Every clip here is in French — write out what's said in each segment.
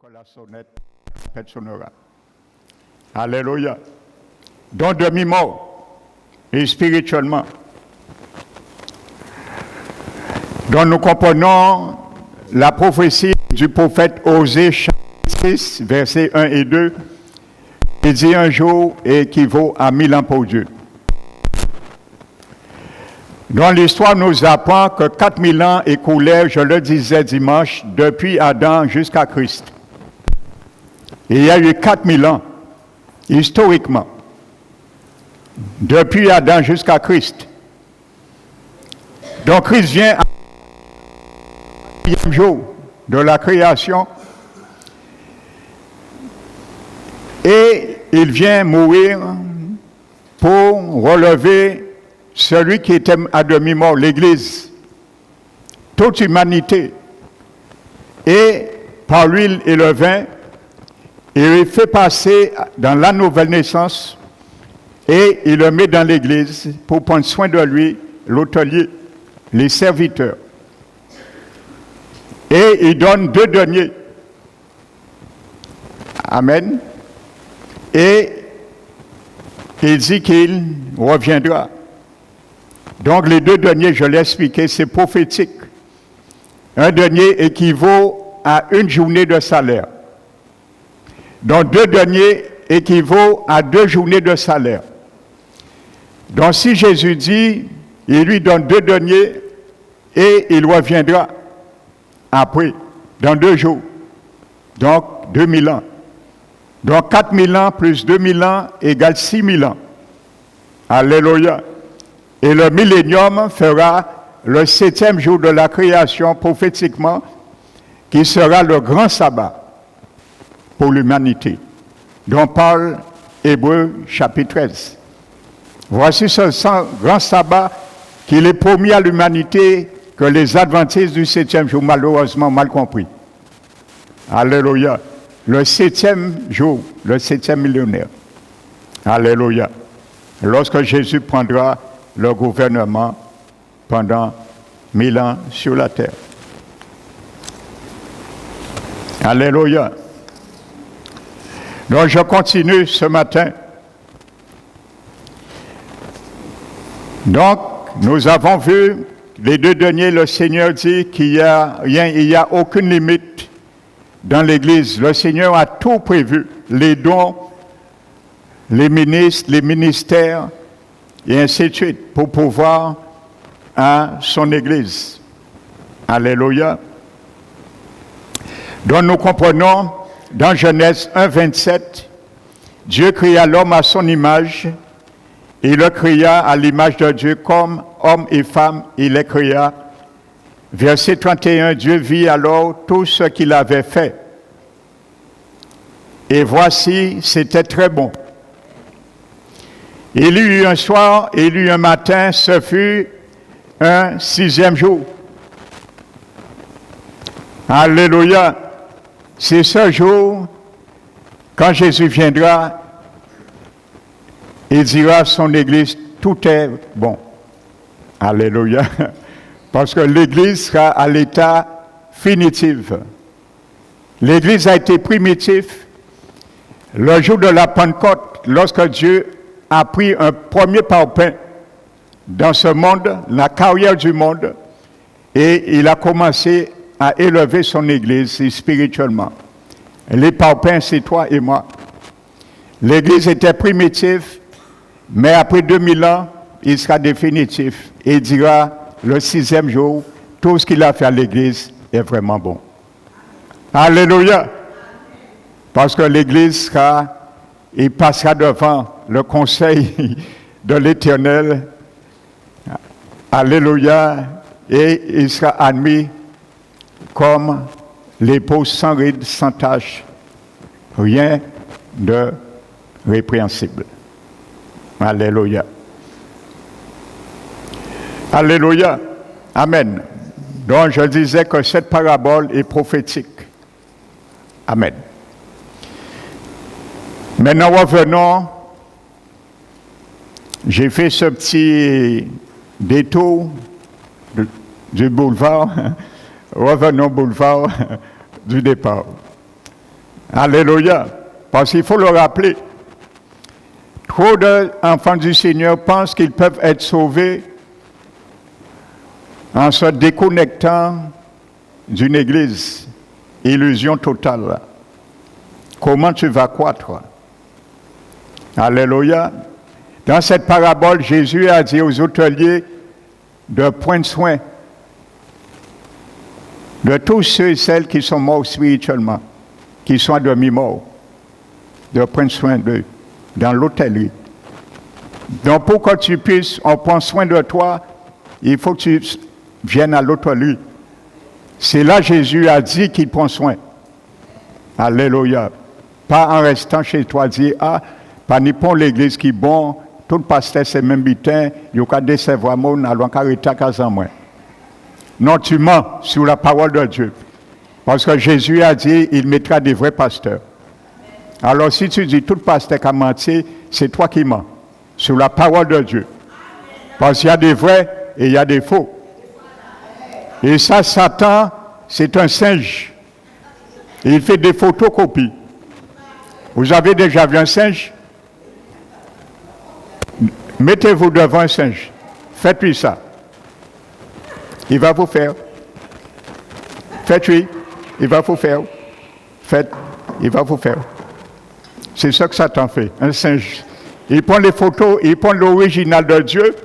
que la sonnette sonnera. Alléluia. Donc demi-mort et spirituellement. Donc nous comprenons la prophétie du prophète Osée, chapitre 6, versets 1 et 2. Il dit un jour équivaut à 1000 ans pour Dieu. Dans l'histoire nous apprend que 4000 ans écoulèrent, je le disais dimanche, depuis Adam jusqu'à Christ. Et il y a eu 4000 ans, historiquement, depuis Adam jusqu'à Christ. Donc Christ vient au 4e jour de la création et il vient mourir pour relever celui qui était à demi-mort, l'Église, toute humanité. Et par l'huile et le vin, il fait passer dans la nouvelle naissance et il le met dans l'Église pour prendre soin de lui, l'hôtelier, les serviteurs. Et il donne 2 deniers. Amen. Et il dit qu'il reviendra. Donc les 2 deniers, je l'ai expliqué, c'est prophétique. Un denier équivaut à 1 journée de salaire. Donc 2 deniers équivaut à 2 journées de salaire. Donc si Jésus dit, il lui donne 2 deniers et il reviendra après, dans 2 jours. Donc 2000 ans. Donc 4000 ans plus 2000 ans égale 6000 ans. Alléluia. Et le millénium fera le 7e jour de la création prophétiquement, qui sera le grand sabbat pour l'humanité, dont parle Hébreux chapitre 13. Voici ce grand sabbat qu'il est promis à l'humanité que les adventistes du 7e jour malheureusement mal compris. Alléluia. Le 7e jour, le 7e millénaire. Alléluia. Lorsque Jésus prendra le gouvernement pendant 1000 ans sur la terre. Alléluia. Donc je continue ce matin. Donc nous avons vu les 2 deniers, le Seigneur dit qu'il n'y a aucune limite dans l'Église. Le Seigneur a tout prévu, les dons, les ministres, les ministères, et ainsi de suite, pour pouvoir à son Église. Alléluia. Donc nous comprenons, dans Genèse 1, 27, Dieu créa l'homme à son image, il le créa à l'image de Dieu comme homme et femme, il les créa. Verset 31, Dieu vit alors tout ce qu'il avait fait. Et voici, c'était très bon. Il y eut un soir, il y eut un matin, ce fut un 6e jour. Alléluia. C'est ce jour, quand Jésus viendra, il dira à son Église, tout est bon. Alléluia. Parce que l'Église sera à l'état finitif. L'Église a été primitive. Le jour de la Pentecôte, lorsque Dieu a pris un premier parpaing dans ce monde, la carrière du monde, et il a commencé à élever son Église spirituellement. Les parpaings, c'est toi et moi. L'Église était primitive, mais après 2000 ans, il sera définitif. Et il dira, le 6e jour, tout ce qu'il a fait à l'Église est vraiment bon. Alléluia! Parce que l'Église sera, il passera devant le conseil de l'Éternel. Alléluia. Et il sera admis comme l'épouse sans ride, sans tache. Rien de répréhensible. Alléluia. Alléluia. Amen. Donc je disais que cette parabole est prophétique. Amen. Maintenant revenons. J'ai fait ce petit détour du boulevard. Revenons au boulevard du départ. Alléluia. Parce qu'il faut le rappeler. Trop d'enfants du Seigneur pensent qu'ils peuvent être sauvés en se déconnectant d'une église. Illusion totale. Comment tu vas croître? Alléluia. Dans cette parabole, Jésus a dit aux hôteliers de prendre soin de tous ceux et celles qui sont morts spirituellement, qui sont à demi-morts, de prendre soin d'eux dans l'hôtellerie. Donc pour que tu puisses, on prend soin de toi, il faut que tu viennes à l'hôtellerie. C'est là Jésus a dit qu'il prend soin. Alléluia. Pas en restant chez toi, dire, ah, pas ni pour l'église qui est bon, tout le pasteur c'est même bitin, il y a des décevoir mon allons cariter à casa moi. Non, tu mens sur la parole de Dieu. Parce que Jésus a dit, il mettra des vrais pasteurs. Alors si tu dis tout pasteur qui a menti, c'est toi qui mens. Sur la parole de Dieu. Parce qu'il y a des vrais et il y a des faux. Et ça, Satan, c'est un singe. Il fait des photocopies. Vous avez déjà vu un singe? Mettez-vous devant un singe. Faites-lui ça. Il va vous faire. Faites-lui. Il va vous faire. Faites. Il va vous faire. C'est ça que Satan fait, un singe. Il prend les photos, il prend l'original de Dieu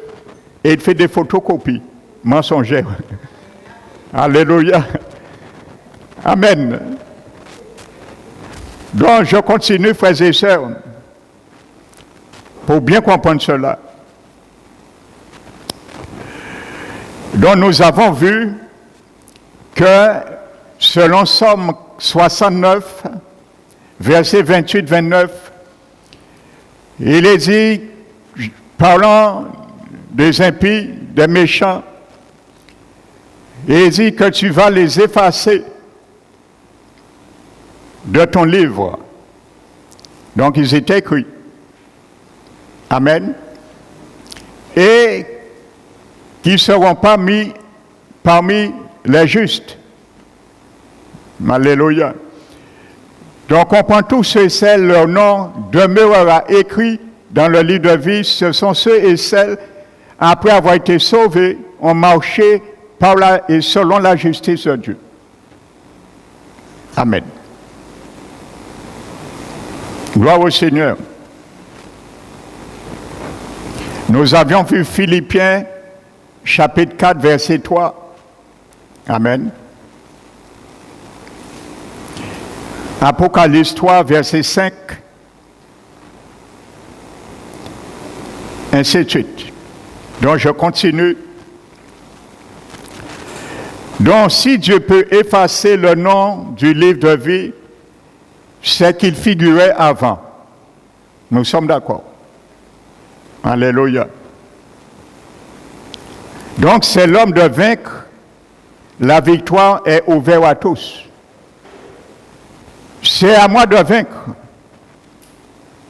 et il fait des photocopies mensongères. Alléluia. Amen. Donc, je continue, frères et sœurs, pour bien comprendre cela. Donc, nous avons vu que, selon Somme 69, verset 28-29, il est dit, parlant des impies, des méchants, il dit que tu vas les effacer de ton livre. Donc, ils étaient écrits. Amen. Et qu'ils ne seront pas mis parmi les justes. Alléluia. Donc, on prend tous ceux et celles, leur nom demeurera écrit dans le livre de vie. Ce sont ceux et celles, après avoir été sauvés, ont marché par et selon la justice de Dieu. Amen. Gloire au Seigneur. Nous avions vu Philippiens, chapitre 4, verset 3. Amen. Apocalypse 3, verset 5. Ainsi de suite. Donc je continue. Donc si Dieu peut effacer le nom du livre de vie, c'est qu'il figurait avant. Nous sommes d'accord. Alléluia. Donc c'est l'homme de vaincre. La victoire est ouverte à tous. C'est à moi de vaincre.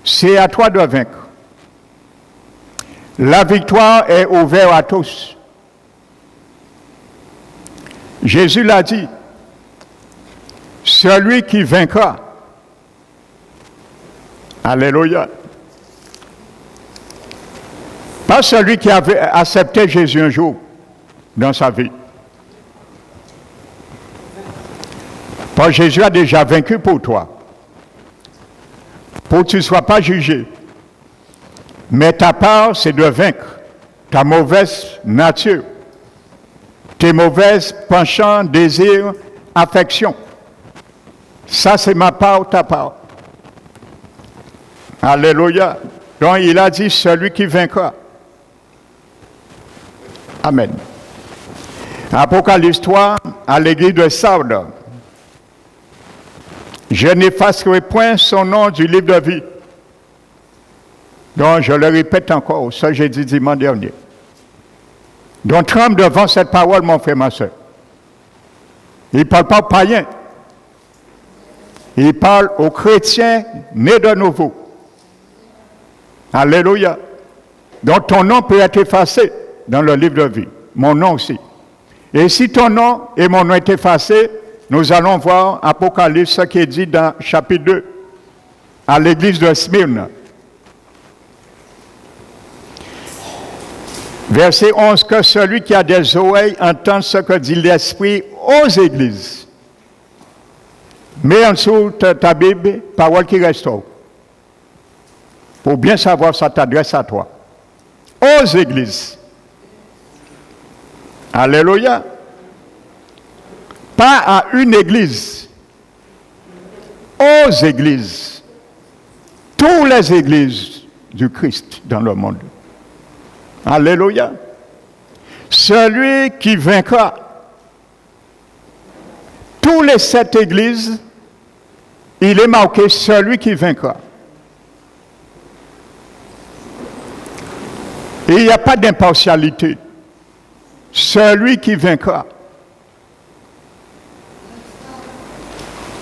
C'est à toi de vaincre. La victoire est ouverte à tous. Jésus l'a dit. Celui qui vaincra. Alléluia. Pas celui qui avait accepté Jésus un jour dans sa vie. Parce que Jésus a déjà vaincu pour toi. Pour que tu ne sois pas jugé. Mais ta part, c'est de vaincre ta mauvaise nature, tes mauvaises penchants, désirs, affections. Ça, c'est ma part, ta part. Alléluia. Donc, il a dit, celui qui vaincra. Amen. Apocalypse 3, à l'église de Sardes. Je n'effacerai point son nom du livre de vie. Donc, je le répète encore, ça j'ai dit dimanche dernier. Donc, tremble devant cette parole, mon frère, ma soeur. Il ne parle pas aux païens. Il parle aux chrétiens nés de nouveau. Alléluia. Donc, ton nom peut être effacé dans le livre de vie. Mon nom aussi. Et si ton nom et mon nom est effacé, nous allons voir Apocalypse, ce qui est dit dans chapitre 2, à l'église de Smyrne. Verset 11, que celui qui a des oreilles entende ce que dit l'Esprit aux églises. Mets en dessous ta Bible, parole qui restaure. Pour bien savoir, ça t'adresse à toi. Aux églises. Alléluia. Pas à une église. Aux églises. Toutes les églises du Christ dans le monde. Alléluia. Celui qui vaincra. Tous les 7 églises, il est marqué celui qui vaincra. Et il n'y a pas d'impartialité. Celui qui vaincra.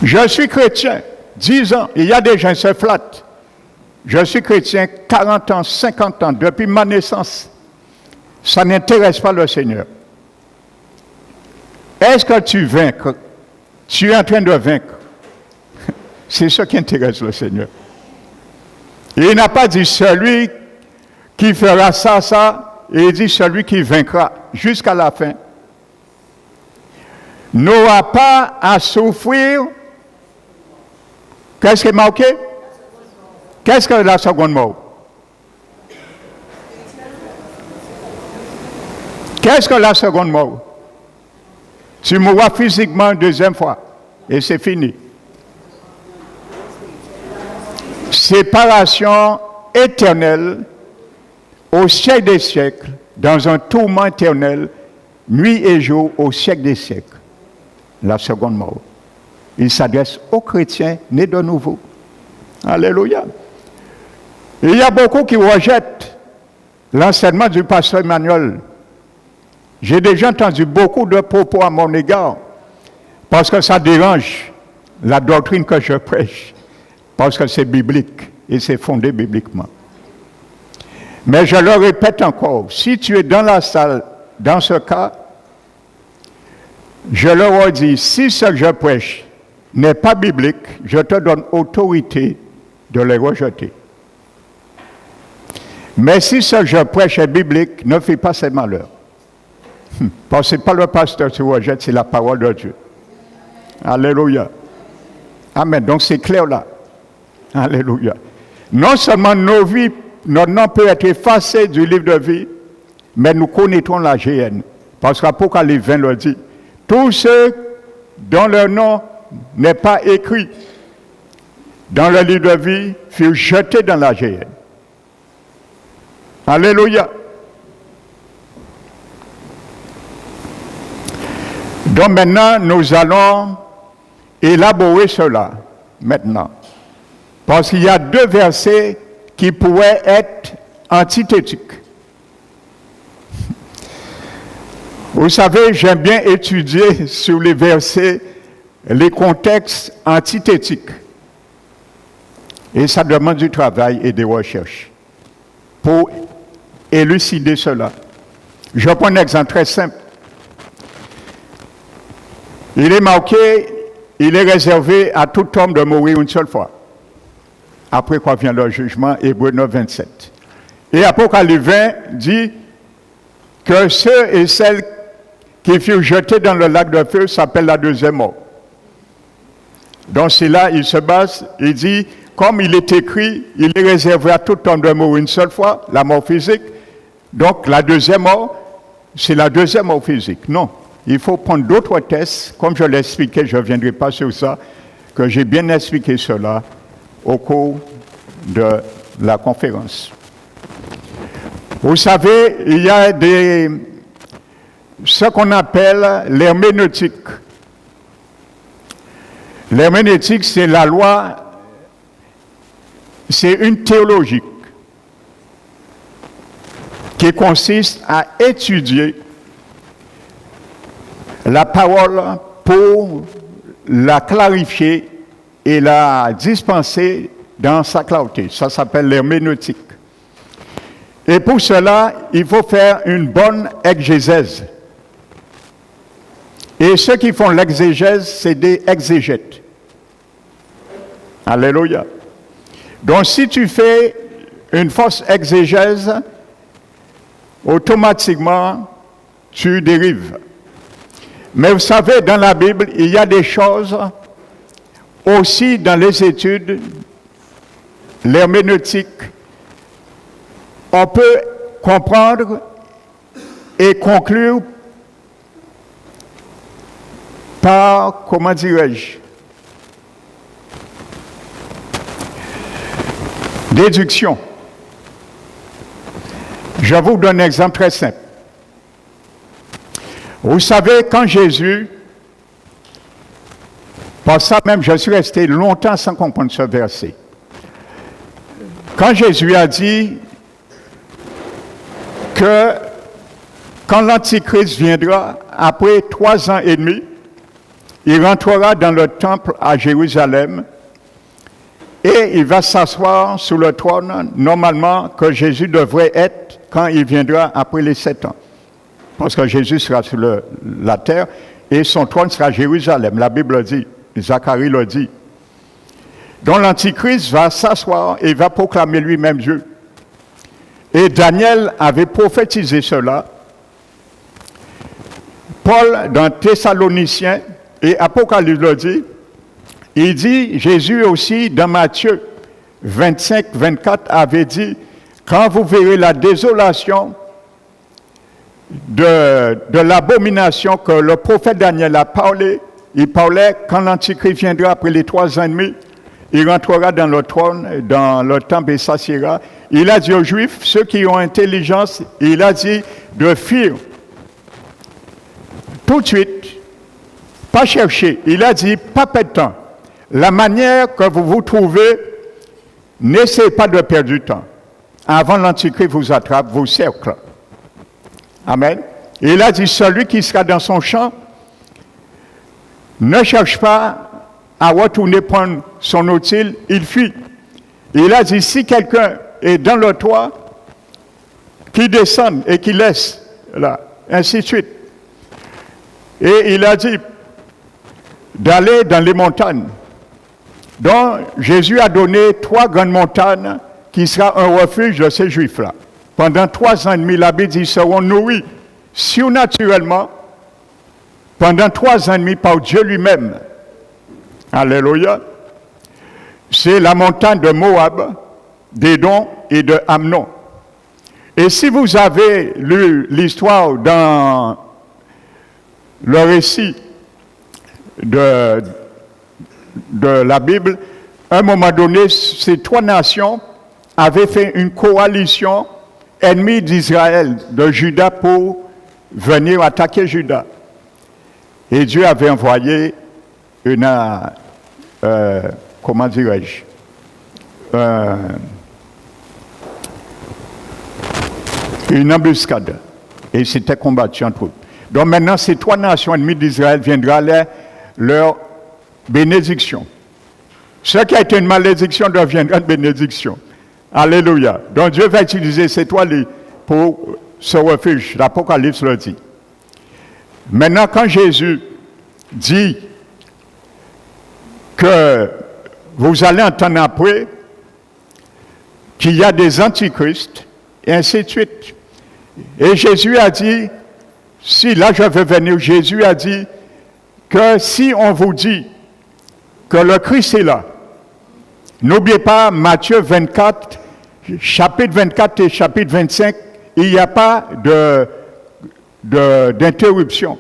Je suis chrétien, 10 ans, il y a des gens qui se flattent. Je suis chrétien 40 ans, 50 ans, depuis ma naissance. Ça n'intéresse pas le Seigneur. Est-ce que tu vaincres? Tu es en train de vaincre. C'est ce qui intéresse le Seigneur. Il n'a pas dit celui qui fera ça, ça, et il dit celui qui vaincra jusqu'à la fin. N'aura pas à souffrir. Qu'est-ce qui est marqué? Qu'est-ce que la seconde mort? Qu'est-ce que la seconde mort? Tu mourras physiquement une deuxième fois. Et c'est fini. Séparation éternelle au siècle des siècles, dans un tourment éternel, nuit et jour au siècle des siècles. La seconde mort. Il s'adresse aux chrétiens nés de nouveau. Alléluia. Il y a beaucoup qui rejettent l'enseignement du pasteur Emmanuel. J'ai déjà entendu beaucoup de propos à mon égard parce que ça dérange la doctrine que je prêche, parce que c'est biblique et c'est fondé bibliquement. Mais je le répète encore, si tu es dans la salle, dans ce cas, je leur redis, si ce que je prêche n'est pas biblique, je te donne autorité de les rejeter. Mais si ce que je prêche est biblique, ne fais pas ces malheurs. Parce que ce n'est pas le pasteur que tu rejettes, c'est la parole de Dieu. Alléluia. Amen. Donc c'est clair là. Alléluia. Non seulement nos vies, notre nom peut être effacé du livre de vie, mais nous connaîtrons la GN. Parce qu'Apocalypse 20 le dit. Tous ceux dont leur nom n'est pas écrit dans le livre de vie furent jetés dans la GN. Alléluia. Donc maintenant, nous allons élaborer cela, maintenant. Parce qu'il y a 2 versets qui pourraient être antithétiques. Vous savez, j'aime bien étudier sur les versets, les contextes antithétiques. Et ça demande du travail et des recherches pour élucider cela. Je prends un exemple très simple. Il est marqué, il est réservé à tout homme de mourir une seule fois. Après quoi vient le jugement, Hébreux 9, 27. Et Apocalypse 20 dit que ceux et celles qui furent jetés dans le lac de feu s'appellent la deuxième mort. Donc c'est là, il se base, il dit, comme il est écrit, il est réservé à tout homme de mourir une seule fois, la mort physique. Donc la deuxième mort, c'est la deuxième mort physique. Non. Il faut prendre d'autres tests, comme je l'ai expliqué, je ne reviendrai pas sur ça, que j'ai bien expliqué cela au cours de la conférence. Vous savez, il y a ce qu'on appelle l'herméneutique. L'herméneutique, c'est la loi, c'est une théologie qui consiste à étudier la parole pour la clarifier et la dispenser dans sa clarté. Ça s'appelle l'herméneutique. Et pour cela, il faut faire une bonne exégèse. Et ceux qui font l'exégèse, c'est des exégètes. Alléluia. Donc si tu fais une fausse exégèse, automatiquement, tu dérives. Mais vous savez, dans la Bible, il y a des choses, aussi dans les études, l'herméneutique, on peut comprendre et conclure par, comment dirais-je, déduction. Je vous donne un exemple très simple. Vous savez, quand Jésus, par ça même, je suis resté longtemps sans comprendre ce verset. Quand Jésus a dit que quand l'Antichrist viendra, après 3 ans et demi, il rentrera dans le temple à Jérusalem et il va s'asseoir sur le trône, normalement, que Jésus devrait être quand il viendra après les 7 ans. Parce que Jésus sera sur la terre et son trône sera à Jérusalem. La Bible le dit, Zacharie le dit. Donc l'Antichrist va s'asseoir et va proclamer lui-même Dieu. Et Daniel avait prophétisé cela. Paul, dans Thessaloniciens et Apocalypse le dit, il dit, Jésus aussi, dans Matthieu 25, 24, avait dit, quand vous verrez la désolation de l'abomination que le prophète Daniel a parlé, il parlait quand l'Antichrist viendra après les 3 ans et demi, il rentrera dans le trône, dans le temple et s'assiera. Il a dit aux Juifs, ceux qui ont intelligence, il a dit de fuir tout de suite, pas chercher. Il a dit, pas perdre de temps. La manière que vous vous trouvez, n'essayez pas de perdre du temps. Avant l'Antichrist vous attrape, vous cercle. Amen. Il a dit, celui qui sera dans son champ, ne cherche pas à retourner prendre son outil, il fuit. Il a dit, si quelqu'un est dans le toit, qu'il descende et qu'il laisse, là, ainsi de suite. Et il a dit d'aller dans les montagnes. Donc, Jésus a donné 3 grandes montagnes qui sera un refuge de ces Juifs-là. Pendant 3 ans et demi, la Bible dit, ils seront nourris surnaturellement pendant 3 ans et demi par Dieu lui-même. Alléluia. C'est la montagne de Moab, d'Édom et de Amnon. Et si vous avez lu l'histoire dans le récit de la Bible, à un moment donné, ces 3 nations avaient fait une coalition ennemie d'Israël, de Juda, pour venir attaquer Juda. Et Dieu avait envoyé comment dirais-je, une embuscade. Et c'était combattu entre eux. Donc maintenant, ces 3 nations ennemies d'Israël viendront leur bénédiction. Ce qui a été une malédiction deviendra une bénédiction. Alléluia. Donc Dieu va utiliser ces 3 lits pour ce refuge. L'Apocalypse le dit. Maintenant, quand Jésus dit que vous allez entendre après qu'il y a des antichrists, et ainsi de suite. Et Jésus a dit, si là je veux venir, Jésus a dit que si on vous dit que le Christ est là, n'oubliez pas Matthieu 24, chapitre 24 et chapitre 25, il n'y a pas d'interruption.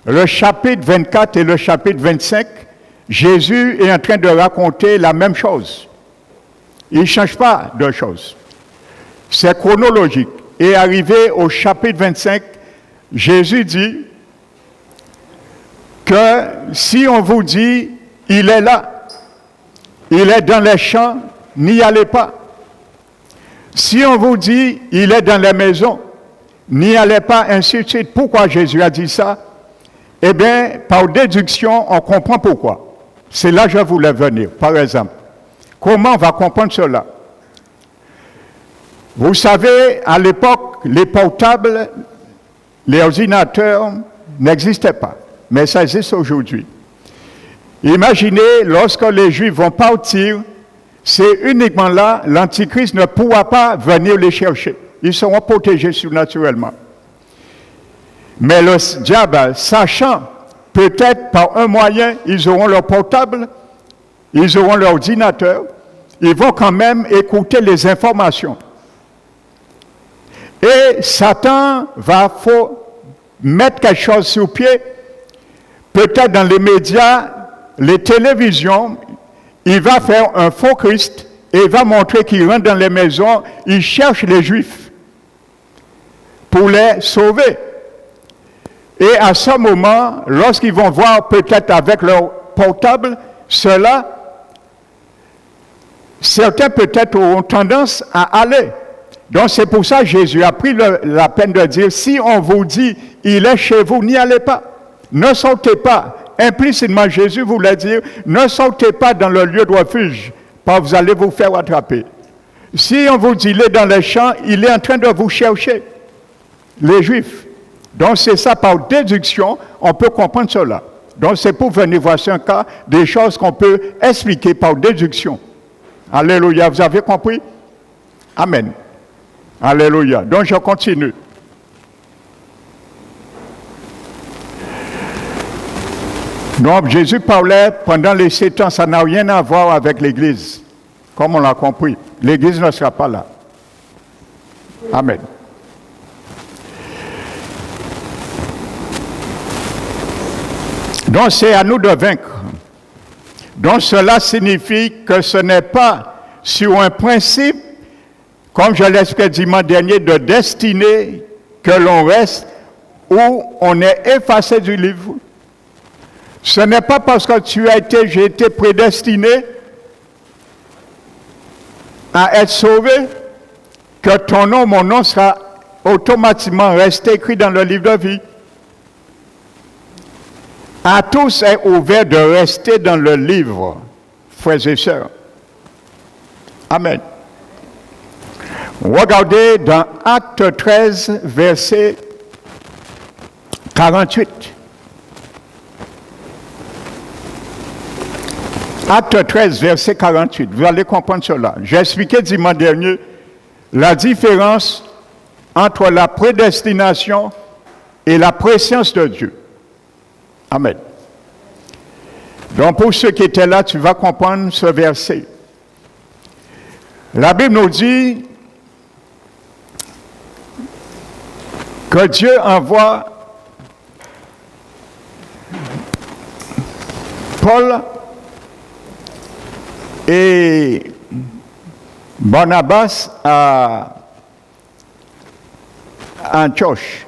Le chapitre 24 et le chapitre 25, Jésus est en train de raconter la même chose. Il ne change pas de chose. C'est chronologique. Et arrivé au chapitre 25, Jésus dit que si on vous dit, il est là, il est dans les champs, n'y allez pas. Si on vous dit, il est dans les maisons, n'y allez pas, ainsi de suite. Pourquoi Jésus a dit ça? Eh bien, par déduction, on comprend pourquoi. C'est là que je voulais venir, par exemple. Comment on va comprendre cela? Vous savez, à l'époque, les portables, les ordinateurs n'existaient pas. mais ça existe aujourd'hui. Imaginez, lorsque les Juifs vont partir, c'est uniquement là, l'Antichrist ne pourra pas venir les chercher. Ils seront protégés surnaturellement. Mais le diable, sachant, peut-être par un moyen, ils auront leur portable, ils auront leur ordinateur, ils vont quand même écouter les informations. Et Satan va mettre quelque chose sur pied, peut-être dans les médias, les télévisions, il va faire un faux Christ et il va montrer qu'il rentre dans les maisons, il cherche les Juifs pour les sauver. Et à ce moment, lorsqu'ils vont voir peut-être avec leur portable, cela, certains peut-être auront tendance à aller. Donc c'est pour ça que Jésus a pris la peine de dire, si on vous dit, il est chez vous, n'y allez pas. Ne sortez pas. Implicitement, Jésus voulait dire, ne sortez pas dans le lieu de refuge, parce que vous allez vous faire attraper. Si on vous dit, il est dans les champs, il est en train de vous chercher, les Juifs. Donc c'est ça, par déduction, on peut comprendre cela. Donc c'est pour venir voir un cas, des choses qu'on peut expliquer par déduction. Alléluia, vous avez compris? Amen. Alléluia. Donc je continue. Donc Jésus parlait pendant les 7 ans, ça n'a rien à voir avec l'Église, comme on l'a compris. L'Église ne sera pas là. Amen. Donc c'est à nous de vaincre. Donc cela signifie que ce n'est pas sur un principe, comme je l'expliquais dimanche dernier, de destinée que l'on reste où on est effacé du livre. Ce n'est pas parce que j'ai été prédestiné à être sauvé que ton nom, mon nom sera automatiquement resté écrit dans le livre de vie. À tous est ouvert de rester dans le livre, frères et sœurs. Amen. Regardez dans Acte 13, verset 48. Acte 13, verset 48. Vous allez comprendre cela. J'ai expliqué dimanche dernier la différence entre la prédestination et la préscience de Dieu. Amen. Donc pour ceux qui étaient là, tu vas comprendre ce verset. La Bible nous dit que Dieu envoie Paul et Barnabas à Antioche.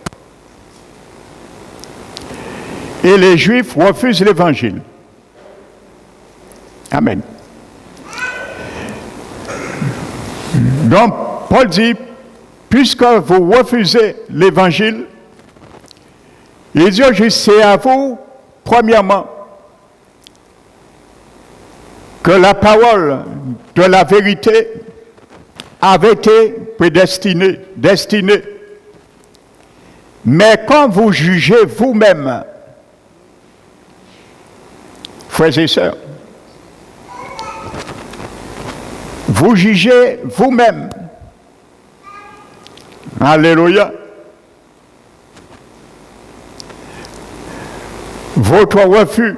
Et les Juifs refusent l'Évangile. Amen. Donc, Paul dit, puisque vous refusez l'Évangile, il dit, c'est à vous, premièrement, que la parole de la vérité avait été destinée. Mais quand vous jugez vous-même, frères et sœurs, vous jugez vous-même. Alléluia. Votre refus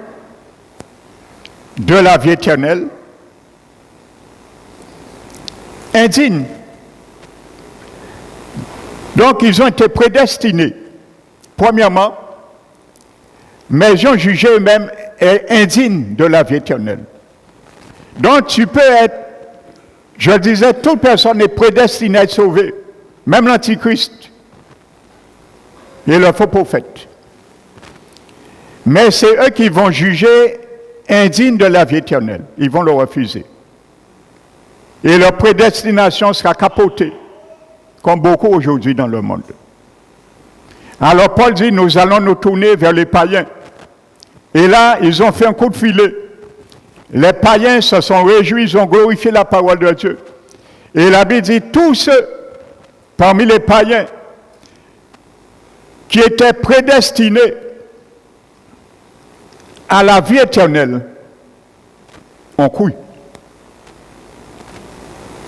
de la vie éternelle, indigne. Donc, ils ont été prédestinés, premièrement, mais ils ont jugé eux-mêmes indignes de la vie éternelle. Donc, tu peux être, je disais, toute personne est prédestinée à être sauvée, même l'Antichrist et le faux prophète. Mais c'est eux qui vont juger indignes de la vie éternelle. Ils vont le refuser. Et leur prédestination sera capotée, comme beaucoup aujourd'hui dans le monde. Alors Paul dit, nous allons nous tourner vers les païens. Et là, ils ont fait un coup de filet. Les païens se sont réjouis, ils ont glorifié la parole de Dieu. Et la Bible dit, tous ceux parmi les païens qui étaient prédestinés à la vie éternelle, on couille.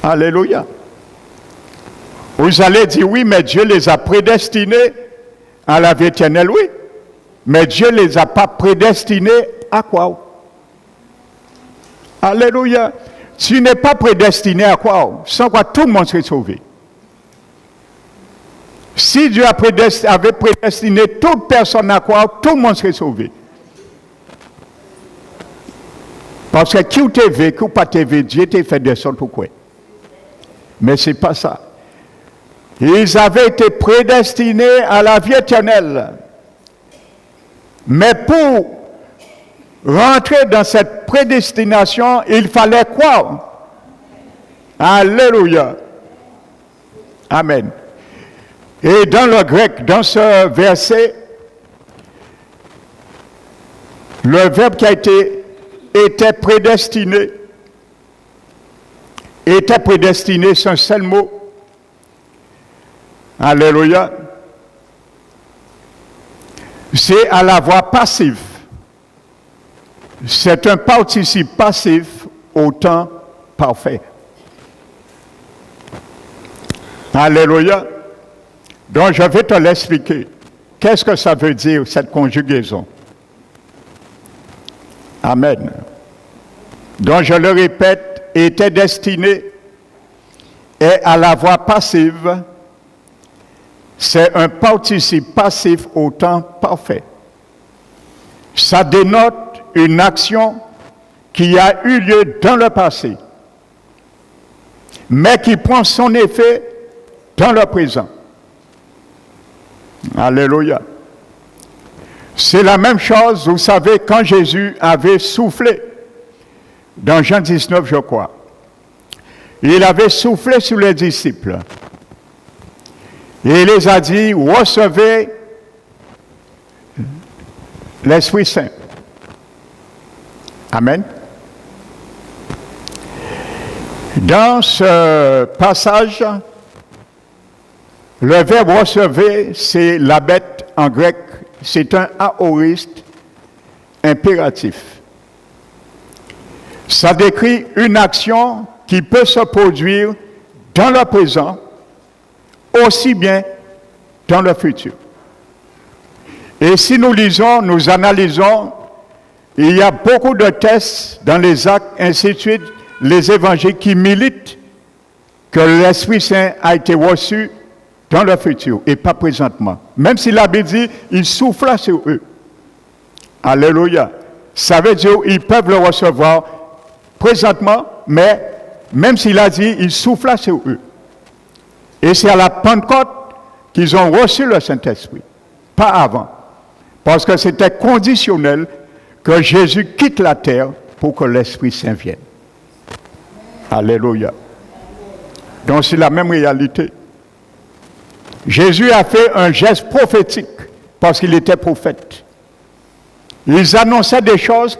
Alléluia. Vous allez dire oui, mais Dieu les a prédestinés à la vie éternelle, oui. Mais Dieu ne les a pas prédestinés à quoi? Alléluia. Tu n'es pas prédestiné à quoi? Sans quoi tout le monde serait sauvé. Si Dieu avait prédestiné toute personne à quoi, tout le monde serait sauvé. Parce que qui t'a vécu ou pas t'a vécu, Dieu t'a fait des sortes ou quoi. Mais ce n'est pas ça. Ils avaient été prédestinés à la vie éternelle. Mais pour rentrer dans cette prédestination, il fallait quoi? Alléluia. Amen. Et dans le grec, dans ce verset, le verbe qui a été était prédestiné, c'est un seul mot. Alléluia. C'est à la voix passive. C'est un participe passif au temps parfait. Alléluia. Donc je vais te l'expliquer. Qu'est-ce que ça veut dire, cette conjugaison? Amen. Donc je le répète, était destiné et à la voix passive, c'est un participe passif au temps parfait. Ça dénote une action qui a eu lieu dans le passé, mais qui prend son effet dans le présent. Alléluia. C'est la même chose, vous savez, quand Jésus avait soufflé, dans Jean 19, je crois, il avait soufflé sur les disciples. Et il les a dit, recevez l'Esprit Saint. Amen. Dans ce passage, le verbe recevez, c'est la bête en grec, c'est un aoriste impératif. Ça décrit une action qui peut se produire dans le présent, aussi bien dans le futur. Et si nous lisons, nous analysons, il y a beaucoup de textes dans les actes, ainsi de suite, les évangiles qui militent que l'Esprit Saint a été reçu dans le futur et pas présentement. Même si la Bible dit, il souffla sur eux. Alléluia. Ça veut dire qu'ils peuvent le recevoir présentement, mais même s'il a dit, il souffla sur eux. Et c'est à la Pentecôte qu'ils ont reçu le Saint-Esprit, pas avant. Parce que c'était conditionnel que Jésus quitte la terre pour que l'Esprit Saint vienne. Alléluia. Donc c'est la même réalité. Jésus a fait un geste prophétique parce qu'il était prophète. Ils annonçaient des choses,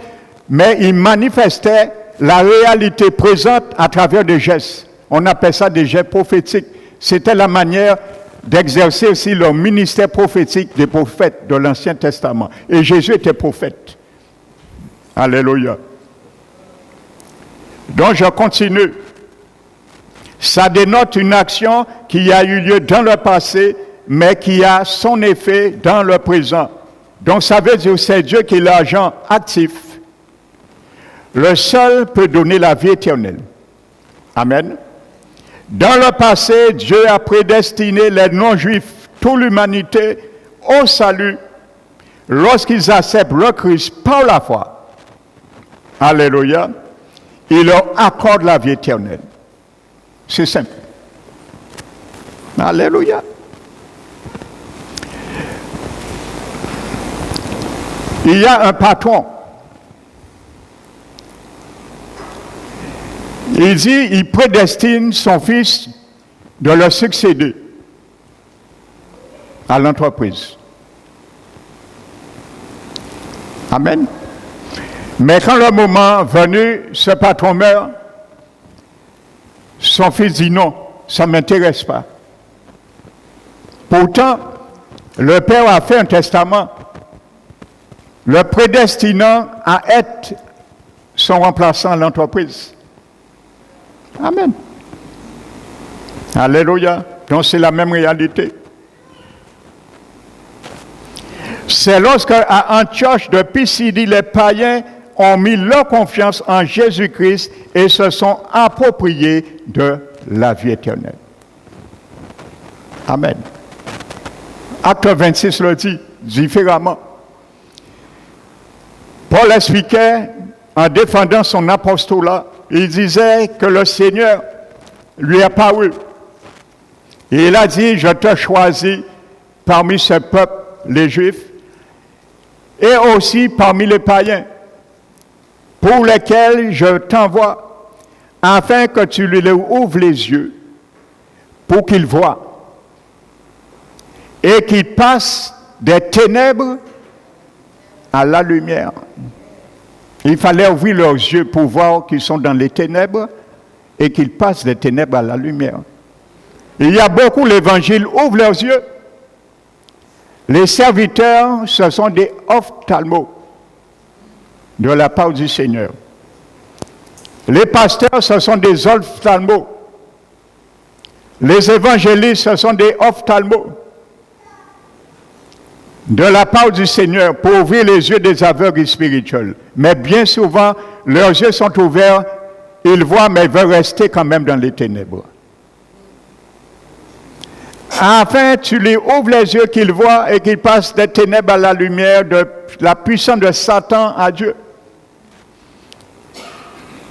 mais ils manifestaient la réalité présente à travers des gestes. On appelle ça des gestes prophétiques. C'était la manière d'exercer aussi leur ministère prophétique des prophètes de l'Ancien Testament. Et Jésus était prophète. Alléluia. Donc je continue. Ça dénote une action qui a eu lieu dans le passé, mais qui a son effet dans le présent. Donc ça veut dire que c'est Dieu qui est l'agent actif. Le seul peut donner la vie éternelle. Amen. Dans le passé, Dieu a prédestiné les non-juifs, toute l'humanité, au salut, lorsqu'ils acceptent le Christ par la foi. Alléluia. Il leur accorde la vie éternelle. C'est simple. Alléluia. Il y a un patron. Il dit, il prédestine son fils de le succéder à l'entreprise. Amen. Mais quand le moment venu, ce patron meurt, son fils dit non, ça ne m'intéresse pas. Pourtant, le père a fait un testament. le prédestinant à être son remplaçant à l'entreprise. Amen. Alléluia. Donc c'est la même réalité. C'est lorsque à Antioche de Pisidie, les païens ont mis leur confiance en Jésus-Christ et se sont appropriés de la vie éternelle. Amen. Acte 26 le dit différemment. Paul expliquait en défendant son apostolat, il disait que le Seigneur lui a paru. Et il a dit, je te choisis parmi ce peuple, les Juifs, et aussi parmi les païens, pour lesquels je t'envoie, afin que tu lui ouvres les yeux, pour qu'ils voient, et qu'ils passent des ténèbres à la lumière. Il fallait ouvrir leurs yeux pour voir qu'ils sont dans les ténèbres et qu'ils passent des ténèbres à la lumière. Il y a beaucoup, l'évangile ouvre leurs yeux. Les serviteurs, ce sont des ophtalmos de la part du Seigneur. Les pasteurs, ce sont des ophtalmos. Les évangélistes, ce sont des ophtalmos de la part du Seigneur pour ouvrir les yeux des aveugles spirituels. Mais bien souvent, leurs yeux sont ouverts, ils voient, mais ils veulent rester quand même dans les ténèbres. Afin, tu lui ouvres les yeux qu'ils voient et qu'ils passent des ténèbres à la lumière, de la puissance de Satan à Dieu.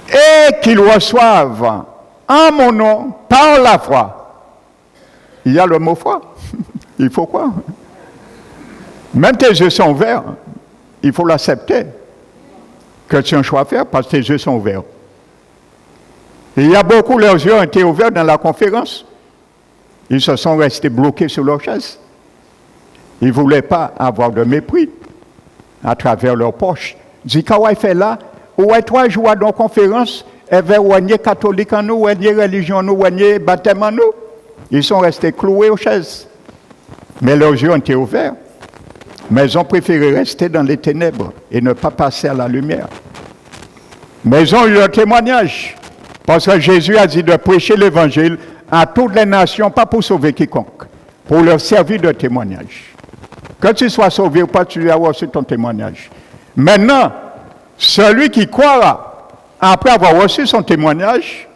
Et qu'ils reçoivent en mon nom, par la foi. Il y a le mot foi. Il faut croire. Même tes yeux sont ouverts. Il faut l'accepter. Que tu as un choix à faire parce que tes yeux sont ouverts. Il y a beaucoup, leurs yeux ont été ouverts dans la conférence. Ils se sont restés bloqués sur leur chaise. Ils ne voulaient pas avoir de mépris à travers leur poche. Dis, qu'est-ce fait là? Ou est toi jouer dans la conférence, et vers ouanier catholique en nous, ouanier religion en nous, ouanier baptême en nous. Ils sont restés cloués aux chaises. Mais leurs yeux ont été ouverts. Mais ils ont préféré rester dans les ténèbres et ne pas passer à la lumière. Mais ils ont eu un témoignage. Parce que Jésus a dit de prêcher l'évangile à toutes les nations, pas pour sauver quiconque, pour leur servir de témoignage. Que tu sois sauvé ou pas, tu as reçu ton témoignage. Maintenant, celui qui croira, après avoir reçu son témoignage,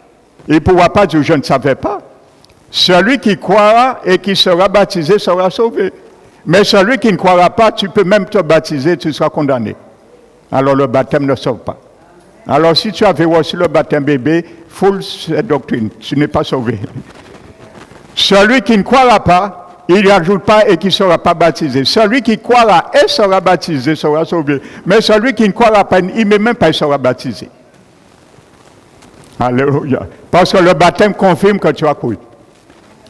il ne pourra pas dire « je ne savais pas ». Celui qui croira et qui sera baptisé sera sauvé. Mais celui qui ne croira pas, tu peux même te baptiser, tu seras condamné. Alors le baptême ne sauve pas. Alors si tu avais reçu le baptême bébé, full cette doctrine, tu n'es pas sauvé. Celui qui ne croira pas, il n'y ajoute pas et qui ne sera pas baptisé. Celui qui croira et sera baptisé sera sauvé. Mais celui qui ne croira pas, il ne même pas sera baptisé. Alléluia. Parce que le baptême confirme que tu as cru.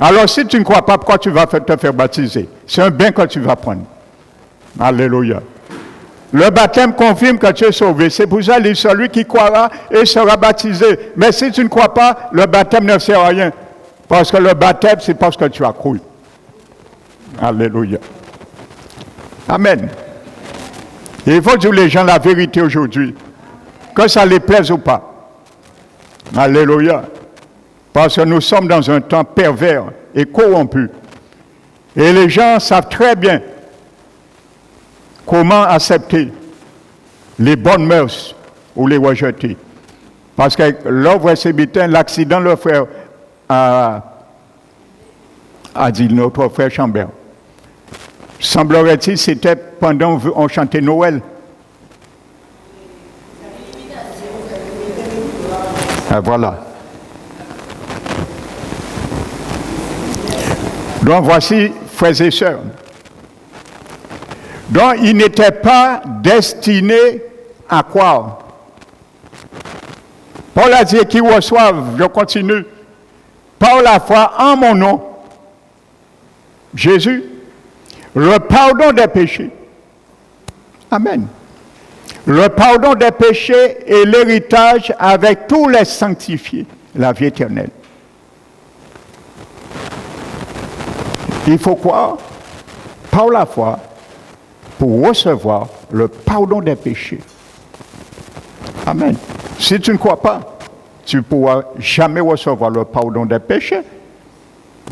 Alors si tu ne crois pas, pourquoi tu vas te faire baptiser? C'est un bain que tu vas prendre. Alléluia. Le baptême confirme que tu es sauvé. C'est pour ça qu'il dit celui qui croira et sera baptisé. Mais si tu ne crois pas, le baptême ne sert à rien. Parce que le baptême, c'est parce que tu as cru. Alléluia. Amen. Il faut dire aux gens la vérité aujourd'hui. Que ça les plaise ou pas. Alléluia. Parce que nous sommes dans un temps pervers et corrompu. Et les gens savent très bien comment accepter les bonnes mœurs ou les rejeter. Parce que l'œuvre c'est l'accident, le frère a dit, notre frère Chambert. Semblerait-il, c'était pendant qu'on chantait Noël. Et voilà. Donc voici, frères et sœurs. Donc ils n'étaient pas destinés à croire. Paul a dit qu'ils reçoivent, je continue, par la foi en mon nom, Jésus, le pardon des péchés. Amen. Le pardon des péchés et l'héritage avec tous les sanctifiés, la vie éternelle. Il faut croire par la foi pour recevoir le pardon des péchés. Amen. Si tu ne crois pas, tu ne pourras jamais recevoir le pardon des péchés.